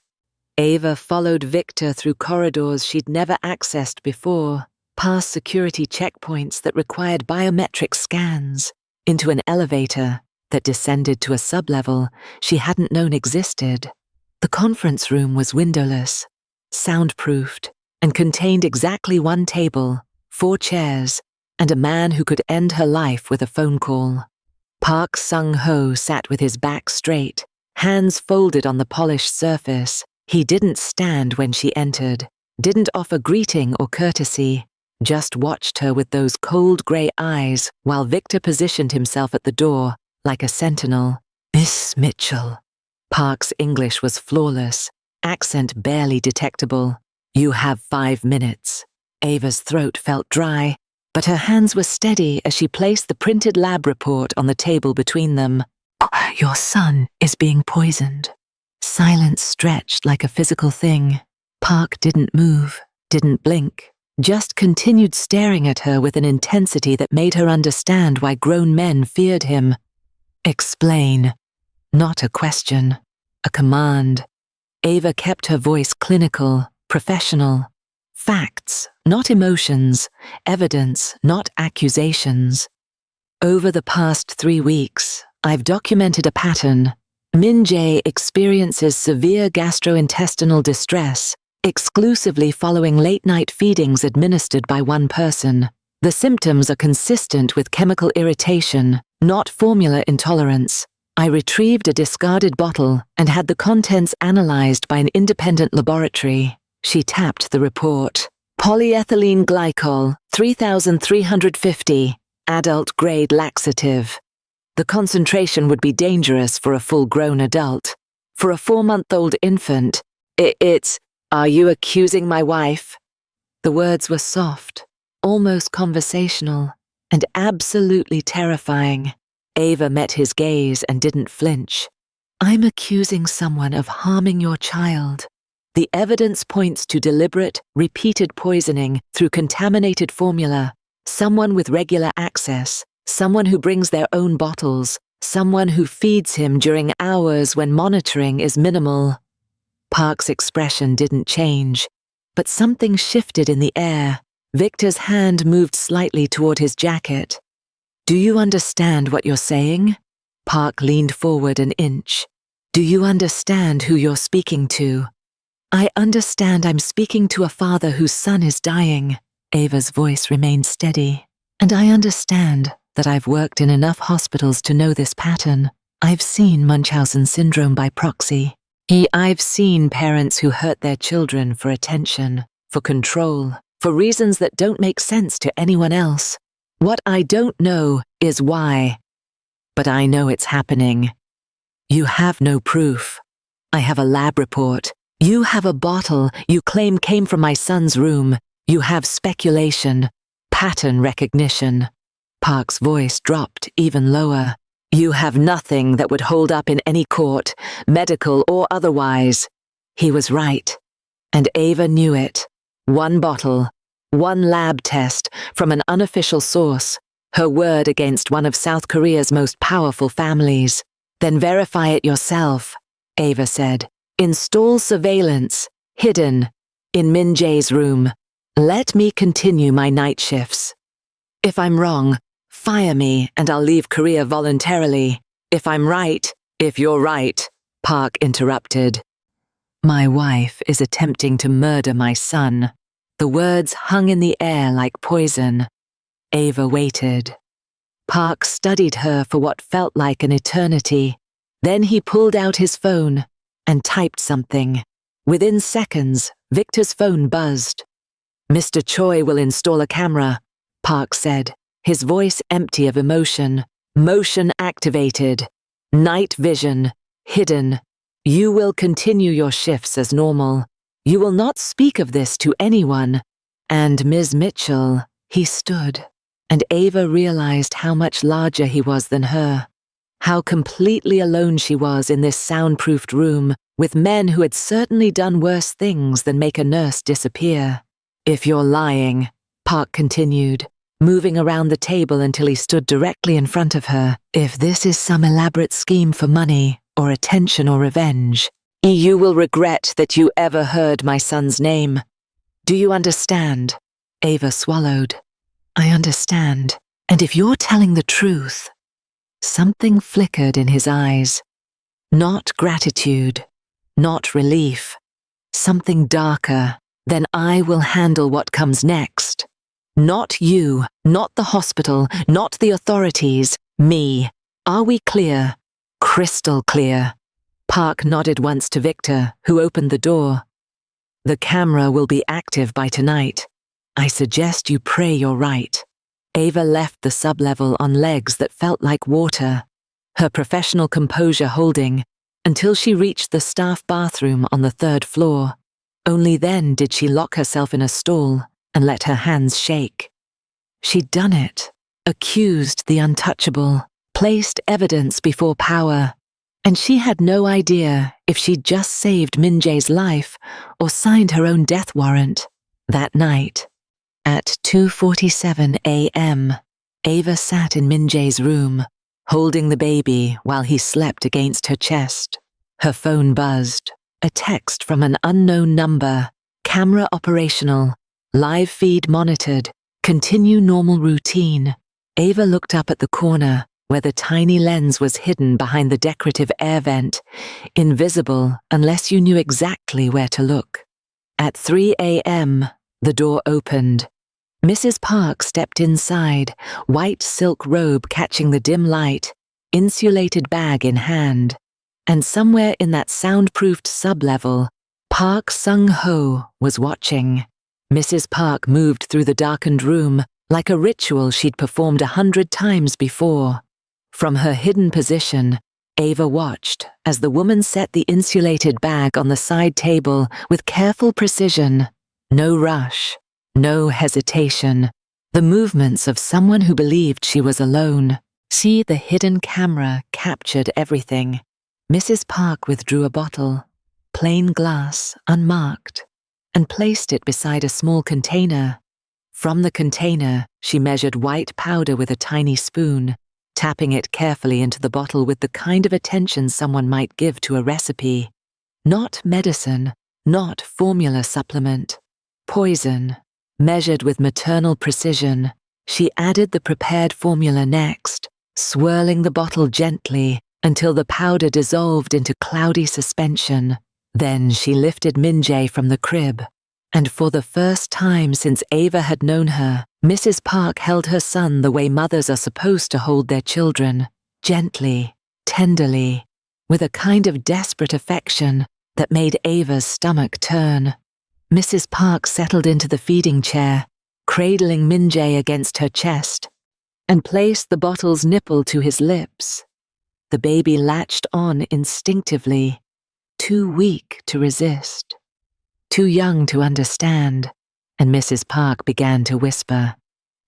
Ava followed Viktor through corridors she'd never accessed before, past security checkpoints that required biometric scans, into an elevator that descended to a sublevel she hadn't known existed. The conference room was windowless, soundproofed, and contained exactly 1 table, 4 chairs, and a man who could end her life with a phone call. Park Sung-ho sat with his back straight, hands folded on the polished surface. He didn't stand when she entered, didn't offer greeting or courtesy, just watched her with those cold grey eyes while Viktor positioned himself at the door like a sentinel. Miss Mitchell. Park's English was flawless, accent barely detectable. You have 5 minutes. Ava's throat felt dry, but her hands were steady as she placed the printed lab report on the table between them. Your son is being poisoned. Silence stretched like a physical thing. Park didn't move, didn't blink, just continued staring at her with an intensity that made her understand why grown men feared him. Explain. Not a question, a command. Ava kept her voice clinical, professional. Facts, not emotions. Evidence, not accusations. Over the past 3 weeks, I've documented a pattern. Min-jae experiences severe gastrointestinal distress, exclusively following late-night feedings administered by one person. The symptoms are consistent with chemical irritation, not formula intolerance. I retrieved a discarded bottle and had the contents analyzed by an independent laboratory. She tapped the report. Polyethylene glycol, 3,350, adult-grade laxative. The concentration would be dangerous for a full-grown adult. For a 4-month-old infant, are you accusing my wife? The words were soft, almost conversational, and absolutely terrifying. Ava met his gaze and didn't flinch. I'm accusing someone of harming your child. The evidence points to deliberate, repeated poisoning through contaminated formula. Someone with regular access, someone who brings their own bottles, someone who feeds him during hours when monitoring is minimal. Park's expression didn't change, but something shifted in the air. Victor's hand moved slightly toward his jacket. Do you understand what you're saying? Park leaned forward an inch. Do you understand who you're speaking to? I understand I'm speaking to a father whose son is dying. Ava's voice remained steady. And I understand that I've worked in enough hospitals to know this pattern. I've seen Munchausen syndrome by proxy. I've seen parents who hurt their children for attention, for control, for reasons that don't make sense to anyone else. What I don't know is why. But I know it's happening. You have no proof. I have a lab report. You have a bottle you claim came from my son's room. You have speculation, pattern recognition. Park's voice dropped even lower. You have nothing that would hold up in any court, medical or otherwise. He was right. And Ava knew it. 1 bottle, 1 lab test from an unofficial source, her word against one of South Korea's most powerful families. Then verify it yourself, Ava said. Install surveillance, hidden, in Min-jae's room. Let me continue my night shifts. If I'm wrong, fire me and I'll leave Korea voluntarily. If I'm right, if you're right, Park interrupted. My wife is attempting to murder my son. The words hung in the air like poison. Ava waited. Park studied her for what felt like an eternity. Then he pulled out his phone and typed something. Within seconds, Victor's phone buzzed. "Mr. Choi will install a camera," Park said, his voice empty of emotion. "Motion activated. Night vision. Hidden. You will continue your shifts as normal. You will not speak of this to anyone." And Ms. Mitchell, he stood, and Ava realized how much larger he was than her. How completely alone she was in this soundproofed room, with men who had certainly done worse things than make a nurse disappear. "If you're lying," Park continued, moving around the table until he stood directly in front of her, "if this is some elaborate scheme for money, or attention or revenge, you will regret that you ever heard my son's name. Do you understand?" Ava swallowed. "I understand. And if you're telling the truth..." Something flickered in his eyes. Not gratitude, not relief. Something darker. "Then I will handle what comes next. Not you, not the hospital, not the authorities, me. Are we clear? Crystal clear." Park nodded once to Victor, who opened the door. "The camera will be active by tonight. I suggest you pray you're right." Ava left the sublevel on legs that felt like water, her professional composure holding, until she reached the staff bathroom on the 3rd floor. Only then did she lock herself in a stall and let her hands shake. She'd done it, accused the untouchable, placed evidence before power, and she had no idea if she'd just saved Min-jae's life or signed her own death warrant. That night, at 2:47 a.m., Ava sat in Min-jae's room, holding the baby while he slept against her chest. Her phone buzzed, a text from an unknown number, camera operational, live feed monitored, continue normal routine. Ava looked up at the corner, where the tiny lens was hidden behind the decorative air vent, invisible unless you knew exactly where to look. At 3 a.m., the door opened. Mrs. Park stepped inside, white silk robe catching the dim light, insulated bag in hand. And somewhere in that soundproofed sublevel, Park Sung-ho was watching. Mrs. Park moved through the darkened room like a ritual she'd performed 100 times before. From her hidden position, Ava watched as the woman set the insulated bag on the side table with careful precision. No rush, no hesitation. The movements of someone who believed she was alone. See, the hidden camera captured everything. Mrs. Park withdrew a bottle, plain glass, unmarked, and placed it beside a small container. From the container, she measured white powder with a tiny spoon, tapping it carefully into the bottle with the kind of attention someone might give to a recipe. Not medicine, not formula supplement. Poison, measured with maternal precision. She added the prepared formula next, swirling the bottle gently until the powder dissolved into cloudy suspension. Then she lifted Min-jae from the crib, and for the first time since Ava had known her, Mrs. Park held her son the way mothers are supposed to hold their children, gently, tenderly, with a kind of desperate affection that made Ava's stomach turn. Mrs. Park settled into the feeding chair, cradling Min-jae against her chest, and placed the bottle's nipple to his lips. The baby latched on instinctively, too weak to resist, too young to understand, and Mrs. Park began to whisper.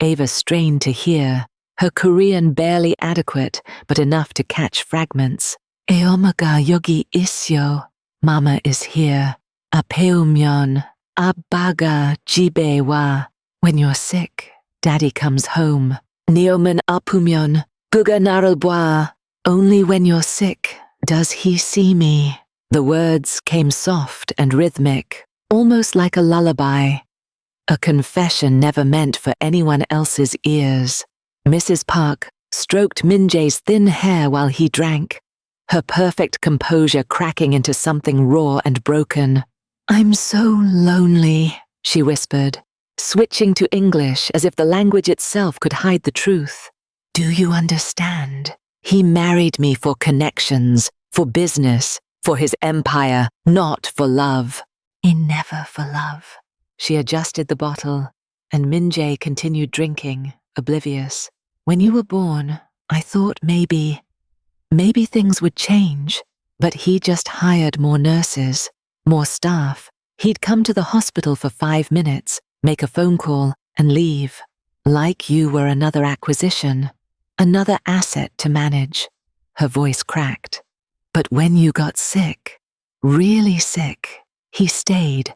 Ava strained to hear, her Korean barely adequate but enough to catch fragments. "Eomaga yogi isyo, Mama is here. Apeumyon, Abbaga jibe wa. When you're sick, Daddy comes home. Neoman apumyon, guga naralbwa. Only when you're sick does he see me." The words came soft and rhythmic, almost like a lullaby. A confession never meant for anyone else's ears. Mrs. Park stroked Min-jae's thin hair while he drank, her perfect composure cracking into something raw and broken. "I'm so lonely," she whispered, switching to English as if the language itself could hide the truth. "Do you understand? He married me for connections, for business, for his empire, not for love." "Never for love." She adjusted the bottle, and Minjae continued drinking, oblivious. "When you were born, I thought maybe things would change, but he just hired more nurses, more staff. He'd come to the hospital for 5 minutes, make a phone call, and leave. Like you were another acquisition, another asset to manage." Her voice cracked. "But when you got sick, really sick, he stayed.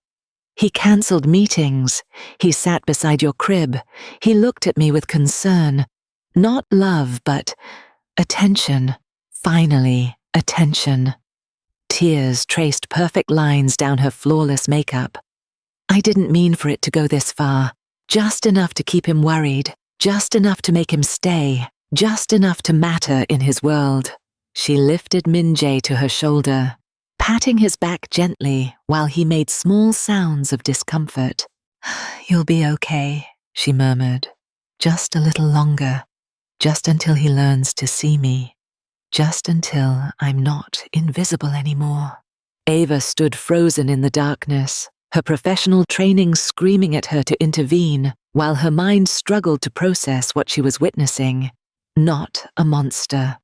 He cancelled meetings. He sat beside your crib. He looked at me with concern. Not love, but attention. Finally, attention." Tears traced perfect lines down her flawless makeup. "I didn't mean for it to go this far. Just enough to keep him worried. Just enough to make him stay. Just enough to matter in his world." She lifted Minjae to her shoulder, patting his back gently while he made small sounds of discomfort. "You'll be okay," she murmured. "Just a little longer. Just until he learns to see me. Just until I'm not invisible anymore." Ava stood frozen in the darkness, her professional training screaming at her to intervene, while her mind struggled to process what she was witnessing. Not a monster.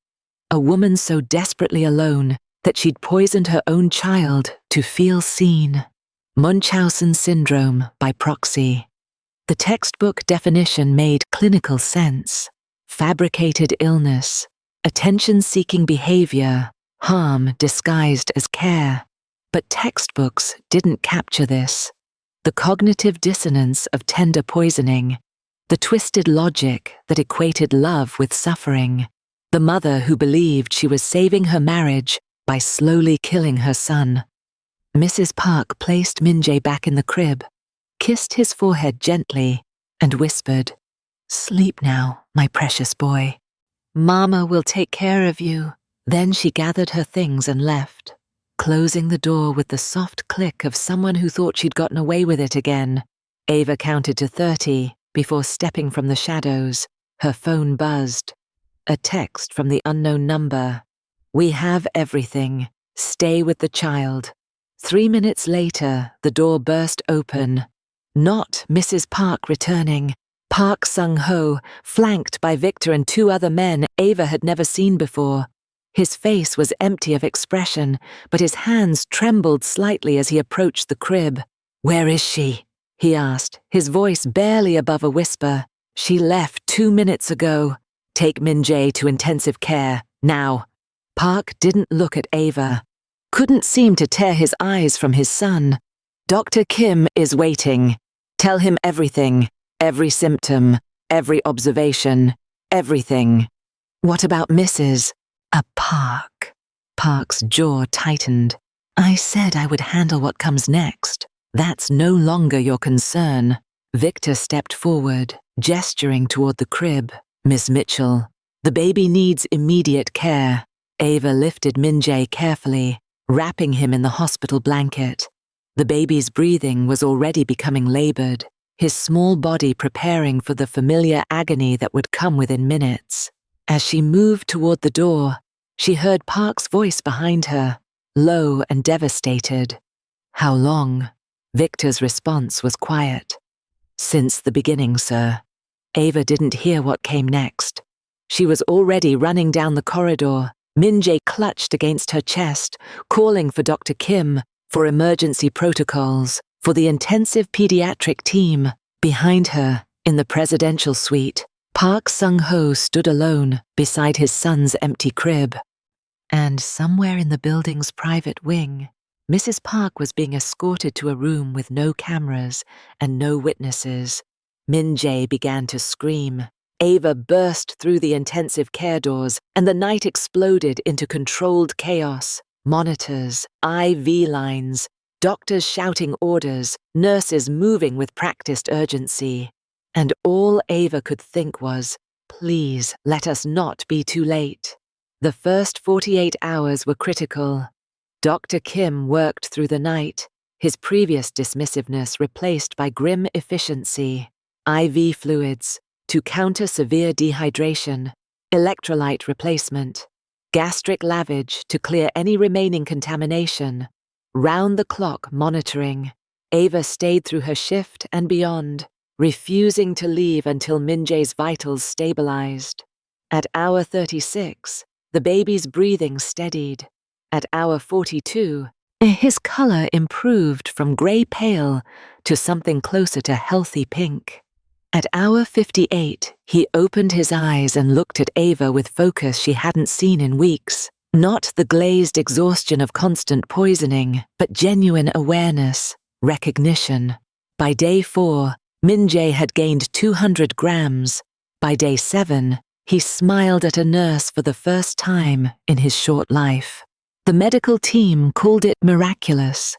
A woman so desperately alone that she'd poisoned her own child to feel seen. Munchausen syndrome by proxy. The textbook definition made clinical sense. Fabricated illness, attention-seeking behavior, harm disguised as care. But textbooks didn't capture this. The cognitive dissonance of tender poisoning, the twisted logic that equated love with suffering, the mother who believed she was saving her marriage by slowly killing her son. Mrs. Park placed Minjae back in the crib, kissed his forehead gently, and whispered, "Sleep now, my precious boy. Mama will take care of you." Then she gathered her things and left, closing the door with the soft click of someone who thought she'd gotten away with it again. Ava counted to 30 before stepping from the shadows. Her phone buzzed. A text from the unknown number. "We have everything. Stay with the child." 3 minutes later, the door burst open. Not Mrs. Park returning. Park Sung-ho, flanked by Victor and 2 other men Ava had never seen before. His face was empty of expression, but his hands trembled slightly as he approached the crib. "Where is she?" he asked, his voice barely above a whisper. "She left 2 minutes ago. Take Minjae to intensive care, now." Park didn't look at Ava. Couldn't seem to tear his eyes from his son. "Dr. Kim is waiting. Tell him everything. Every symptom, every observation, everything." "What about Mrs. Park?" Park's jaw tightened. "I said I would handle what comes next. That's no longer your concern." Victor stepped forward, gesturing toward the crib. "Miss Mitchell, the baby needs immediate care." Ava lifted Minjae carefully, wrapping him in the hospital blanket. The baby's breathing was already becoming labored, his small body preparing for the familiar agony that would come within minutes. As she moved toward the door, she heard Park's voice behind her, low and devastated. "How long?" Victor's response was quiet. "Since the beginning, sir." Ava didn't hear what came next. She was already running down the corridor. Minjae clutched against her chest, calling for Dr. Kim, for emergency protocols, for the intensive pediatric team. Behind her, in the presidential suite, Park Sung-ho stood alone beside his son's empty crib. And somewhere in the building's private wing, Mrs. Park was being escorted to a room with no cameras and no witnesses. Minjae began to scream. Ava burst through the intensive care doors, and the night exploded into controlled chaos. Monitors, IV lines, doctors shouting orders, nurses moving with practiced urgency. And all Ava could think was, "Please let us not be too late." The first 48 hours were critical. Dr. Kim worked through the night, his previous dismissiveness replaced by grim efficiency. IV fluids to counter severe dehydration, electrolyte replacement, gastric lavage to clear any remaining contamination, round-the-clock monitoring. Ava stayed through her shift and beyond, refusing to leave until Min-jae's vitals stabilized. At hour 36, the baby's breathing steadied. At hour 42, his color improved from gray-pale to something closer to healthy pink. At hour 58, he opened his eyes and looked at Ava with focus she hadn't seen in weeks. Not the glazed exhaustion of constant poisoning, but genuine awareness, recognition. By day 4, Min-jae had gained 200 grams. By day 7, he smiled at a nurse for the first time in his short life. The medical team called it miraculous.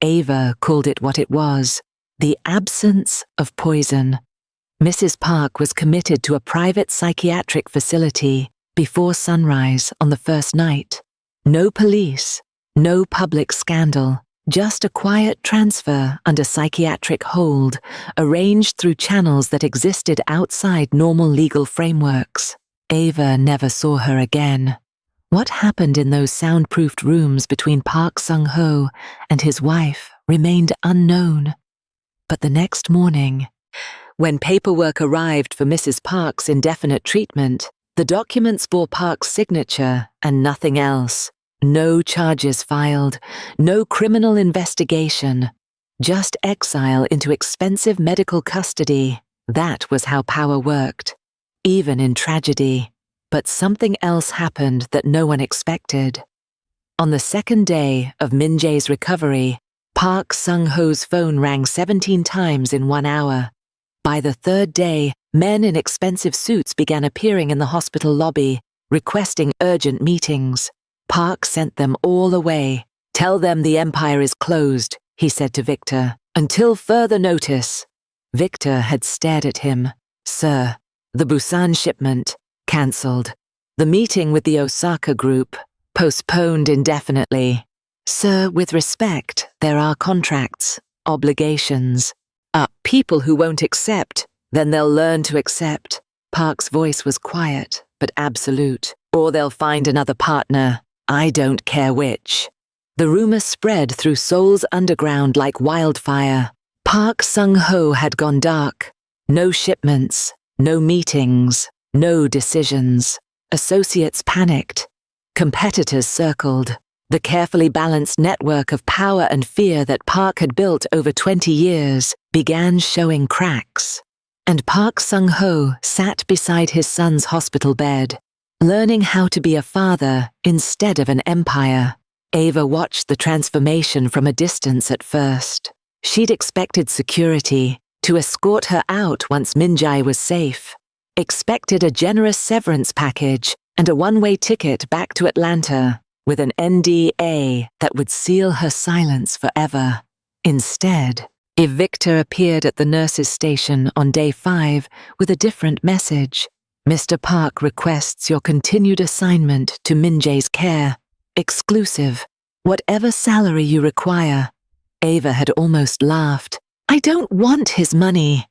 Ava called it what it was, the absence of poison. Mrs. Park was committed to a private psychiatric facility before sunrise on the first night. No police, no public scandal, just a quiet transfer under psychiatric hold, arranged through channels that existed outside normal legal frameworks. Ava never saw her again. What happened in those soundproofed rooms between Park Sung-ho and his wife remained unknown. But the next morning, when paperwork arrived for Mrs. Park's indefinite treatment, the documents bore Park's signature and nothing else. No charges filed, no criminal investigation, just exile into expensive medical custody. That was how power worked, even in tragedy. But something else happened that no one expected. On the second day of Min-jae's recovery, Park Sung-ho's phone rang 17 times in 1 hour. By the third day, men in expensive suits began appearing in the hospital lobby, requesting urgent meetings. Park sent them all away. "Tell them the empire is closed," he said to Victor, "until further notice." Victor had stared at him. "Sir, the Busan shipment, cancelled. The meeting with the Osaka group, postponed indefinitely. Sir, with respect, there are contracts, obligations. People who won't accept, then they'll learn to accept." Park's voice was quiet, but absolute. "Or they'll find another partner. I don't care which." The rumor spread through Seoul's underground like wildfire. Park Sung-ho had gone dark. No shipments, no meetings, no decisions. Associates panicked. Competitors circled. The carefully balanced network of power and fear that Park had built over 20 years began showing cracks. And Park Sung-ho sat beside his son's hospital bed, learning how to be a father instead of an empire. Ava watched the transformation from a distance at first. She'd expected security to escort her out once Min-jae was safe, expected a generous severance package and a one-way ticket back to Atlanta with an NDA that would seal her silence forever. Instead, Victor appeared at the nurse's station on day 5 with a different message. "Mr. Park requests your continued assignment to Min-jae's care. Exclusive. Whatever salary you require." Ava had almost laughed. "I don't want his money."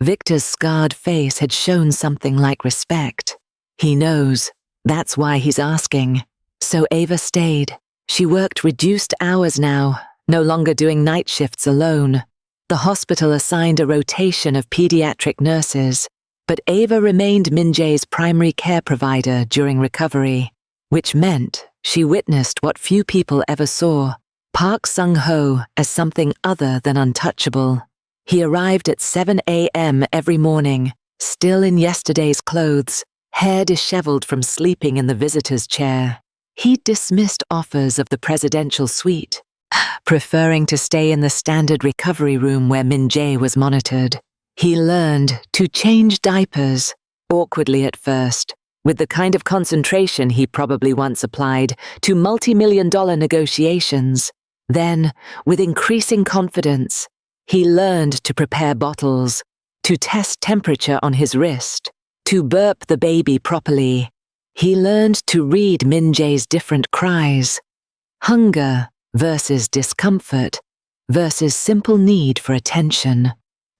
Victor's scarred face had shown something like respect. He knows. That's why he's asking. So Ava stayed. She worked reduced hours now, no longer doing night shifts alone. The hospital assigned a rotation of pediatric nurses, but Ava remained Min-jae's primary care provider during recovery, which meant she witnessed what few people ever saw, Park Sung-ho as something other than untouchable. He arrived at 7 a.m. every morning, still in yesterday's clothes, hair disheveled from sleeping in the visitor's chair. He dismissed offers of the presidential suite, preferring to stay in the standard recovery room where Min-jae was monitored. He learned to change diapers, awkwardly at first, with the kind of concentration he probably once applied to multi-million-dollar negotiations. Then, with increasing confidence, he learned to prepare bottles, to test temperature on his wrist, to burp the baby properly. He learned to read Min-jae's different cries. Hunger versus discomfort versus simple need for attention.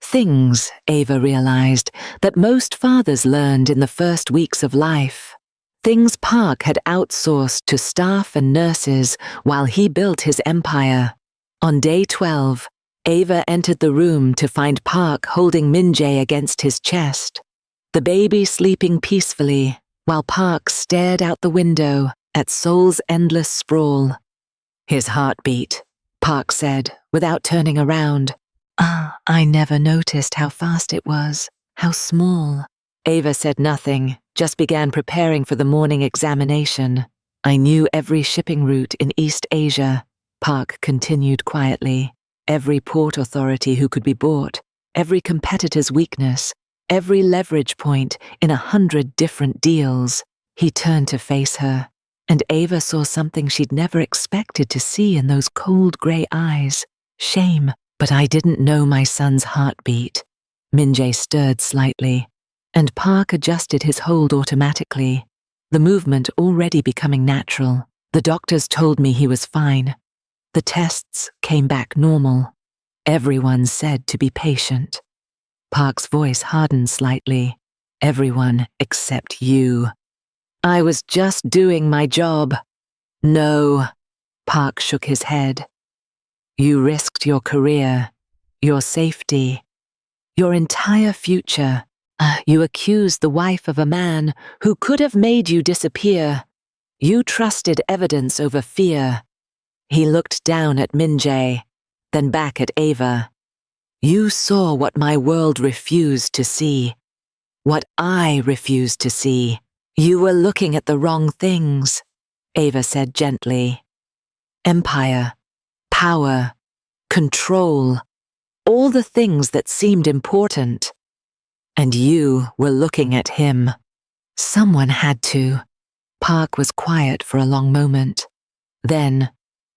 Things, Ava realized, that most fathers learned in the first weeks of life. Things Park had outsourced to staff and nurses while he built his empire. On day 12, Ava entered the room to find Park holding Min-jae against his chest, the baby sleeping peacefully, while Park stared out the window at Seoul's endless sprawl. His heart beat, Park said, without turning around. I never noticed how fast it was, how small. Ava said nothing, just began preparing for the morning examination. I knew every shipping route in East Asia, Park continued quietly. Every port authority who could be bought, every competitor's weakness, every leverage point in 100 different deals. He turned to face her, and Ava saw something she'd never expected to see in those cold grey eyes. Shame. But I didn't know my son's heartbeat. Min-jae stirred slightly, and Park adjusted his hold automatically, the movement already becoming natural. The doctors told me he was fine. The tests came back normal. Everyone said to be patient. Park's voice hardened slightly. Everyone except you. I was just doing my job. No. Park shook his head. You risked your career, your safety, your entire future. You accused the wife of a man who could have made you disappear. You trusted evidence over fear. He looked down at Min-jae, then back at Ava. You saw what my world refused to see, what I refused to see. You were looking at the wrong things, Ava said gently. Empire. Power, control, all the things that seemed important. And you were looking at him. Someone had to. Park was quiet for a long moment. Then,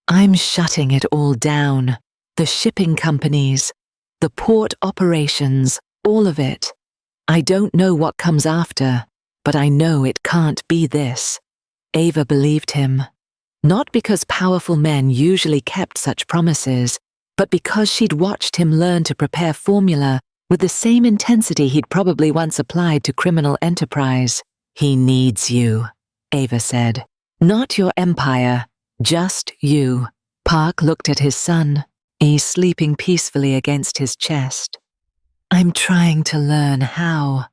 I'm shutting it all down. The shipping companies, the port operations, all of it. I don't know what comes after, but I know it can't be this. Ava believed him. Not because powerful men usually kept such promises, but because she'd watched him learn to prepare formula with the same intensity he'd probably once applied to criminal enterprise. He needs you, Ava said. Not your empire, just you. Park looked at his son, he sleeping peacefully against his chest. I'm trying to learn how.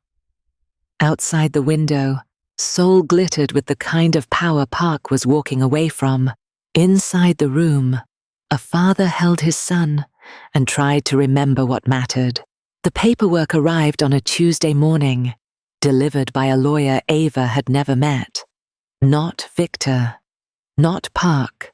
Outside the window, Seoul glittered with the kind of power Park was walking away from. Inside the room, a father held his son and tried to remember what mattered. The paperwork arrived on a Tuesday morning, delivered by a lawyer Ava had never met. Not Victor, not Park,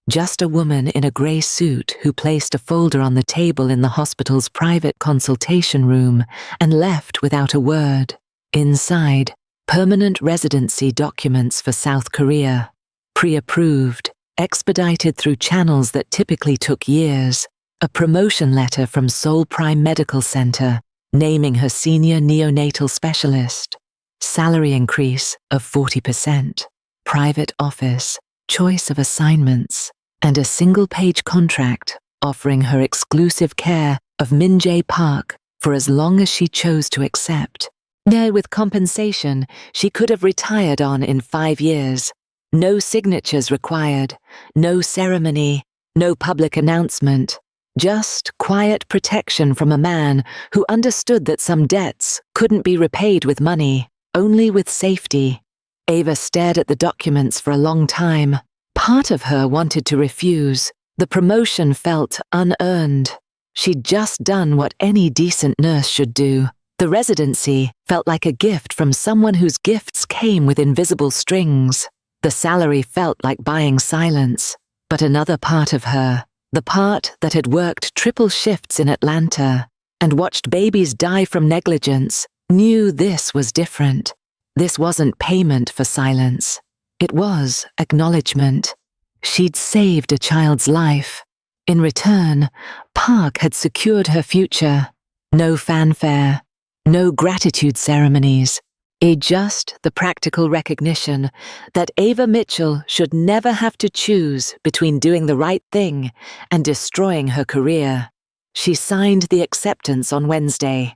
just a woman in a grey suit who placed a folder on the table in the hospital's private consultation room and left without a word. Inside, permanent residency documents for South Korea, pre-approved, expedited through channels that typically took years, a promotion letter from Seoul Prime Medical Center naming her senior neonatal specialist, salary increase of 40%, private office, choice of assignments, and a single-page contract offering her exclusive care of Min-jae Park for as long as she chose to accept. With compensation she could have retired on in 5 years. No signatures required, no ceremony, no public announcement. Just quiet protection from a man who understood that some debts couldn't be repaid with money, only with safety. Ava stared at the documents for a long time. Part of her wanted to refuse. The promotion felt unearned. She'd just done what any decent nurse should do. The residency felt like a gift from someone whose gifts came with invisible strings. The salary felt like buying silence. But another part of her, the part that had worked triple shifts in Atlanta and watched babies die from negligence, knew this was different. This wasn't payment for silence. It was acknowledgement. She'd saved a child's life. In return, Park had secured her future. No fanfare. No gratitude ceremonies, Just the practical recognition that Ava Mitchell should never have to choose between doing the right thing and destroying her career. She signed the acceptance on Wednesday.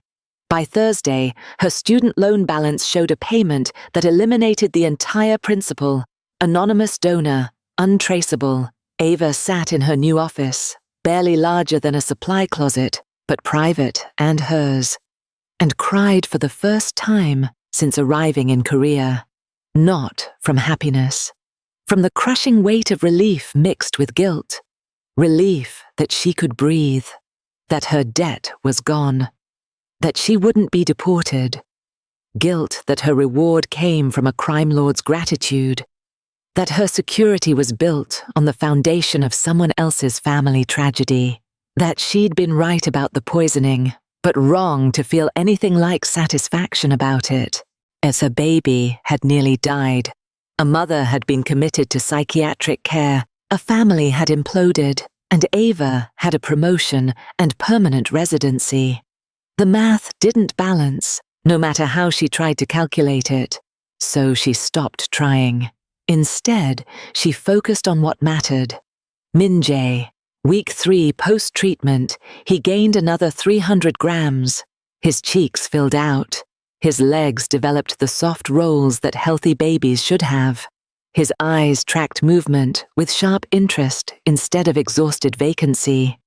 By Thursday, her student loan balance showed a payment that eliminated the entire principal. Anonymous donor, untraceable. Ava sat in her new office, barely larger than a supply closet, but private and hers, and cried for the first time since arriving in Korea. Not from happiness, from the crushing weight of relief mixed with guilt. Relief that she could breathe, that her debt was gone, that she wouldn't be deported. Guilt that her reward came from a crime lord's gratitude, that her security was built on the foundation of someone else's family tragedy, that she'd been right about the poisoning, but wrong to feel anything like satisfaction about it, as her baby had nearly died. A mother had been committed to psychiatric care, a family had imploded, and Ava had a promotion and permanent residency. The math didn't balance, no matter how she tried to calculate it, so she stopped trying. Instead, she focused on what mattered. Min-jae. Week 3 post-treatment, he gained another 300 grams. His cheeks filled out. His legs developed the soft rolls that healthy babies should have. His eyes tracked movement with sharp interest instead of exhausted vacancy.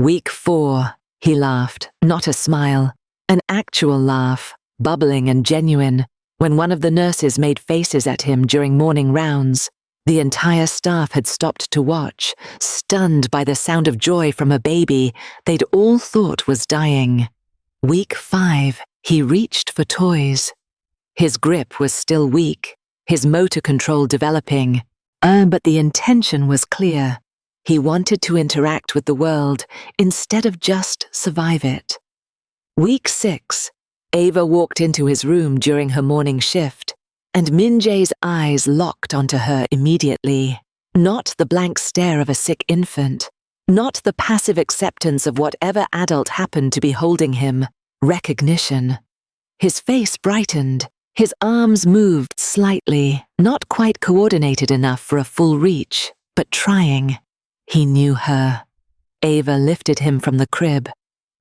Week 4, he laughed, not a smile, an actual laugh, bubbling and genuine, when one of the nurses made faces at him during morning rounds. The entire staff had stopped to watch, stunned by the sound of joy from a baby they'd all thought was dying. Week 5, he reached for toys. His grip was still weak, his motor control developing, but the intention was clear. He wanted to interact with the world instead of just survive it. Week 6, Ava walked into his room during her morning shift, and Min-jae's eyes locked onto her immediately. Not the blank stare of a sick infant, not the passive acceptance of whatever adult happened to be holding him. Recognition. His face brightened, his arms moved slightly, not quite coordinated enough for a full reach, but trying. He knew her. Ava lifted him from the crib,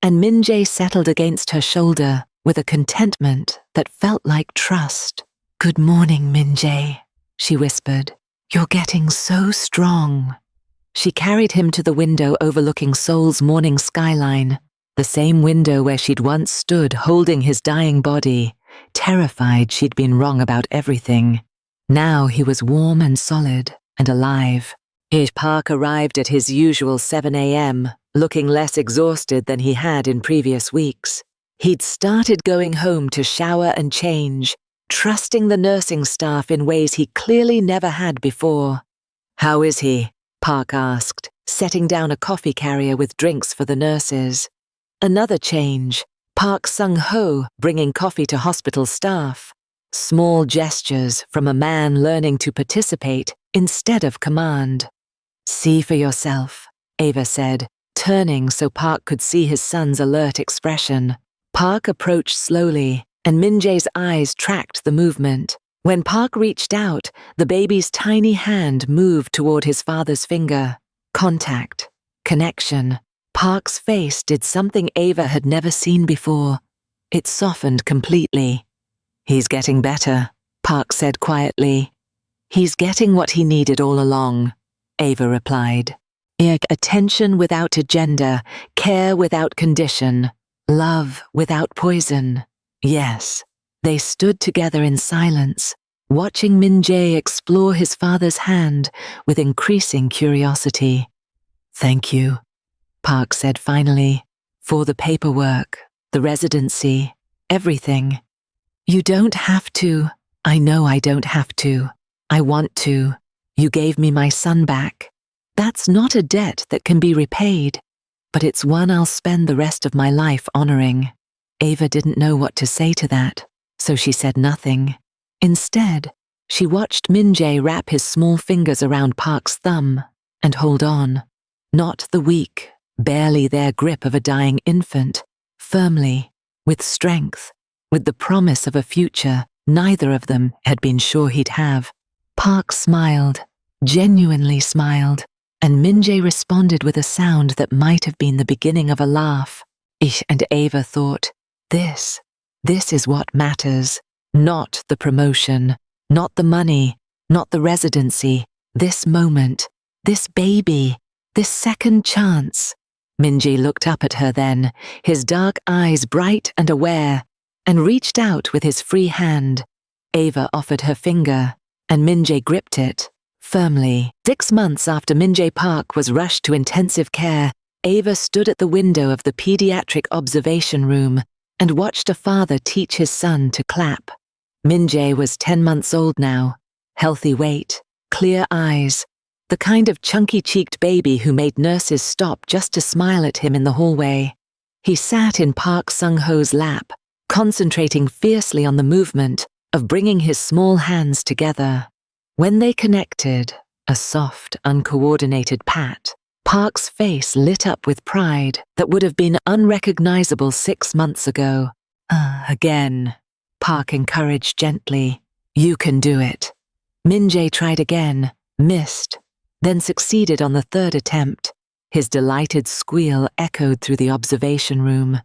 and Min-jae settled against her shoulder with a contentment that felt like trust. "Good morning, Min-jae," she whispered. "You're getting so strong." She carried him to the window overlooking Seoul's morning skyline, the same window where she'd once stood holding his dying body, terrified she'd been wrong about everything. Now he was warm and solid and alive. Park arrived at his usual 7 a.m., looking less exhausted than he had in previous weeks. He'd started going home to shower and change, trusting the nursing staff in ways he clearly never had before. "How is he?" Park asked, setting down a coffee carrier with drinks for the nurses. Another change, Park Sung-ho bringing coffee to hospital staff. Small gestures from a man learning to participate instead of command. "See for yourself," Ava said, turning so Park could see his son's alert expression. Park approached slowly, and Min-jae's eyes tracked the movement. When Park reached out, the baby's tiny hand moved toward his father's finger. Contact. Connection. Park's face did something Ava had never seen before. It softened completely. "He's getting better," Park said quietly. "He's getting what he needed all along," Ava replied. Attention without agenda, care without condition, love without poison. Yes, they stood together in silence, watching Min-jae explore his father's hand with increasing curiosity. "Thank you," Park said finally, "for the paperwork, the residency, everything. You don't have to. I know I don't have to. I want to. You gave me my son back. That's not a debt that can be repaid, but it's one I'll spend the rest of my life honoring." Ava didn't know what to say to that, so she said nothing. Instead, she watched Min-jae wrap his small fingers around Park's thumb and hold on. Not the weak, barely there grip of a dying infant, firmly, with strength, with the promise of a future neither of them had been sure he'd have. Park smiled, genuinely smiled, and Minjae responded with a sound that might have been the beginning of a laugh. And Ava thought, this is what matters. Not the promotion, not the money, not the residency, this moment, this baby, this second chance. Minjae looked up at her then, his dark eyes bright and aware, and reached out with his free hand. Ava offered her finger, and Minjae gripped it, firmly. 6 months after Minjae Park was rushed to intensive care, Ava stood at the window of the pediatric observation room and watched a father teach his son to clap. Minjae was 10 months old now, healthy weight, clear eyes, the kind of chunky-cheeked baby who made nurses stop just to smile at him in the hallway. He sat in Park Sung-ho's lap, concentrating fiercely on the movement of bringing his small hands together. When they connected, a soft, uncoordinated pat, Park's face lit up with pride that would have been unrecognizable 6 months ago. Again, Park encouraged gently. You can do it. Minjae tried again, missed, then succeeded on the third attempt. His delighted squeal echoed through the observation room.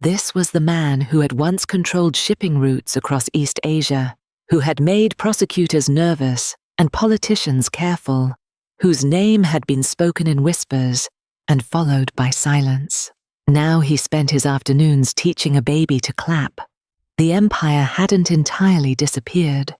This was the man who had once controlled shipping routes across East Asia, who had made prosecutors nervous and politicians careful, whose name had been spoken in whispers and followed by silence. Now he spent his afternoons teaching a baby to clap. The empire hadn't entirely disappeared.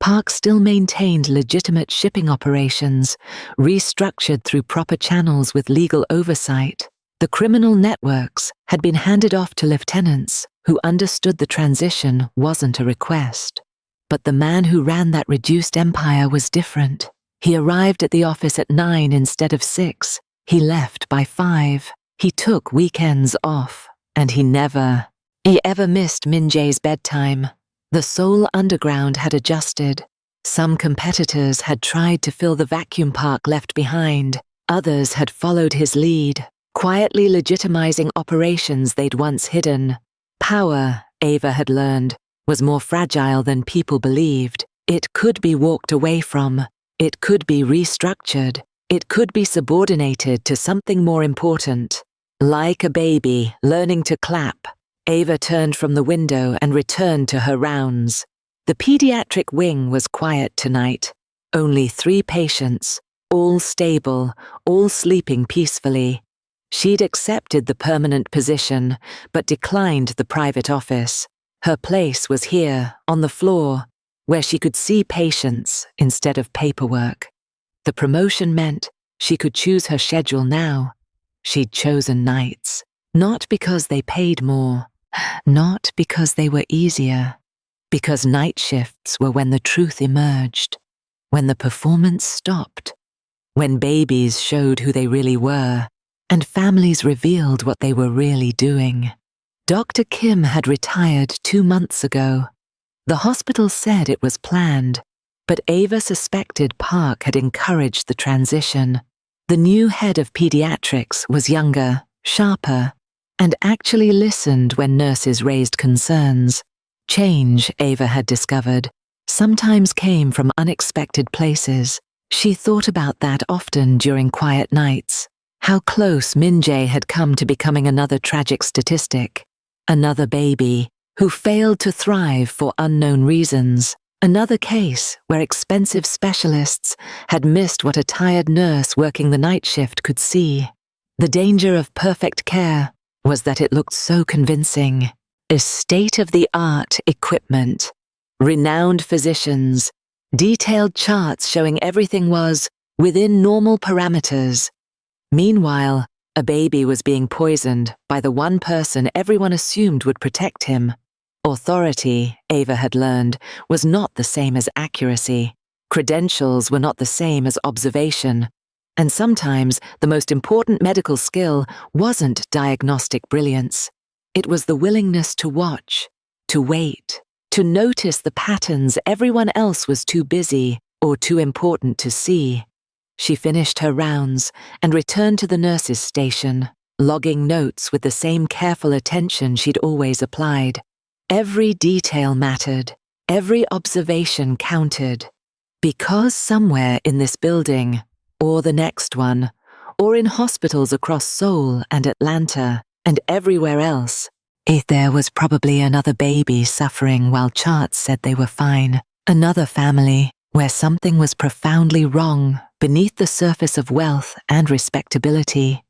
Park still maintained legitimate shipping operations, restructured through proper channels with legal oversight. The criminal networks had been handed off to lieutenants who understood the transition wasn't a request. But the man who ran that reduced empire was different. He arrived at the office at 9 instead of 6. He left by 5. He took weekends off, and he ever missed Minjae's bedtime. The Seoul underground had adjusted. Some competitors had tried to fill the vacuum Park left behind. Others had followed his lead, quietly legitimizing operations they'd once hidden. Power, Ava had learned, was more fragile than people believed. It could be walked away from. It could be restructured. It could be subordinated to something more important. Like a baby learning to clap, Ava turned from the window and returned to her rounds. The pediatric wing was quiet tonight. Only 3 patients, all stable, all sleeping peacefully. She'd accepted the permanent position, but declined the private office. Her place was here, on the floor, where she could see patients instead of paperwork. The promotion meant she could choose her schedule now. She'd chosen nights, not because they paid more, not because they were easier, because night shifts were when the truth emerged, when the performance stopped, when babies showed who they really were, and families revealed what they were really doing. Dr. Kim had retired 2 months ago. The hospital said it was planned, but Ava suspected Park had encouraged the transition. The new head of pediatrics was younger, sharper, and actually listened when nurses raised concerns. Change, Ava had discovered, sometimes came from unexpected places. She thought about that often during quiet nights. How close Minjae had come to becoming another tragic statistic. Another baby who failed to thrive for unknown reasons. Another case where expensive specialists had missed what a tired nurse working the night shift could see. The danger of perfect care was that it looked so convincing. A state-of-the-art equipment, renowned physicians, detailed charts showing everything was within normal parameters. Meanwhile, a baby was being poisoned by the one person everyone assumed would protect him. Authority, Ava had learned, was not the same as accuracy. Credentials were not the same as observation. And sometimes the most important medical skill wasn't diagnostic brilliance. It was the willingness to watch, to wait, to notice the patterns everyone else was too busy or too important to see. She finished her rounds and returned to the nurse's station, logging notes with the same careful attention she'd always applied. Every detail mattered. Every observation counted. Because somewhere in this building, or the next one, or in hospitals across Seoul and Atlanta, and everywhere else, there was probably another baby suffering while charts said they were fine. Another family where something was profoundly wrong beneath the surface of wealth and respectability.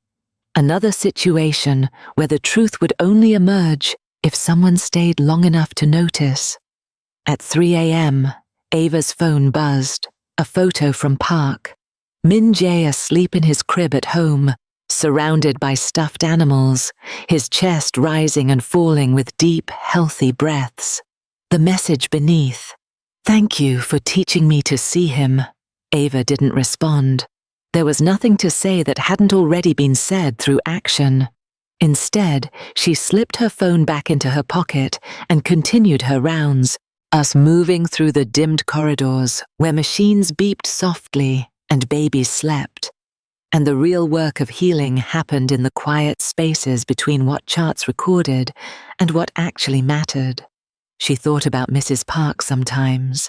Another situation where the truth would only emerge if someone stayed long enough to notice. At 3 a.m., Ava's phone buzzed, a photo from Park. Min Jae asleep in his crib at home, surrounded by stuffed animals, his chest rising and falling with deep, healthy breaths. The message beneath, "Thank you for teaching me to see him." Ava didn't respond. There was nothing to say that hadn't already been said through action. Instead, she slipped her phone back into her pocket and continued her rounds, us moving through the dimmed corridors where machines beeped softly and babies slept. And the real work of healing happened in the quiet spaces between what charts recorded and what actually mattered. She thought about Mrs. Park sometimes,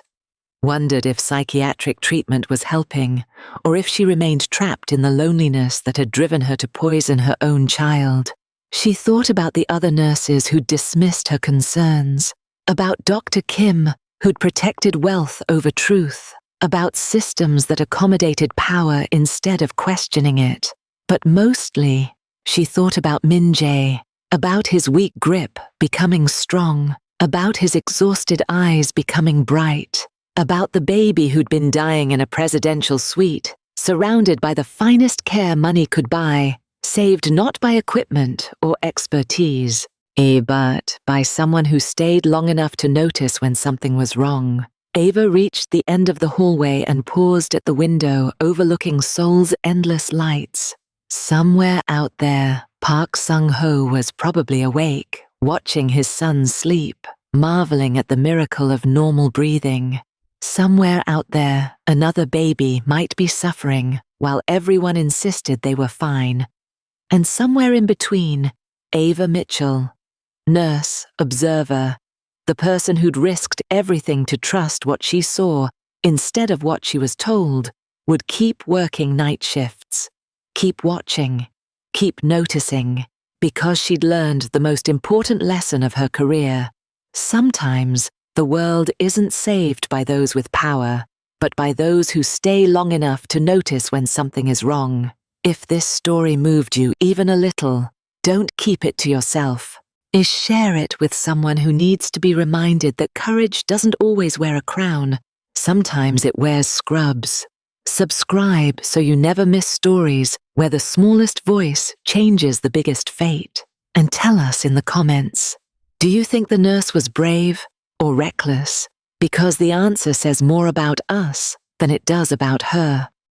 wondered if psychiatric treatment was helping, or if she remained trapped in the loneliness that had driven her to poison her own child. She thought about the other nurses who'd dismissed her concerns, about Dr. Kim, who'd protected wealth over truth, about systems that accommodated power instead of questioning it. But mostly, she thought about Min Jae, about his weak grip becoming strong, about his exhausted eyes becoming bright, about the baby who'd been dying in a presidential suite, surrounded by the finest care money could buy, saved not by equipment or expertise, but by someone who stayed long enough to notice when something was wrong. Ava reached the end of the hallway and paused at the window overlooking Seoul's endless lights. Somewhere out there, Park Sung-ho was probably awake, watching his son sleep, marveling at the miracle of normal breathing. Somewhere out there, another baby might be suffering while everyone insisted they were fine. And somewhere in between, Ava Mitchell, nurse, observer, the person who'd risked everything to trust what she saw instead of what she was told, would keep working night shifts, keep watching, keep noticing, because she'd learned the most important lesson of her career. Sometimes the world isn't saved by those with power, but by those who stay long enough to notice when something is wrong. If this story moved you even a little, don't keep it to yourself. Share it with someone who needs to be reminded that courage doesn't always wear a crown. Sometimes it wears scrubs. Subscribe so you never miss stories where the smallest voice changes the biggest fate. And tell us in the comments, do you think the nurse was brave or reckless? Because the answer says more about us than it does about her.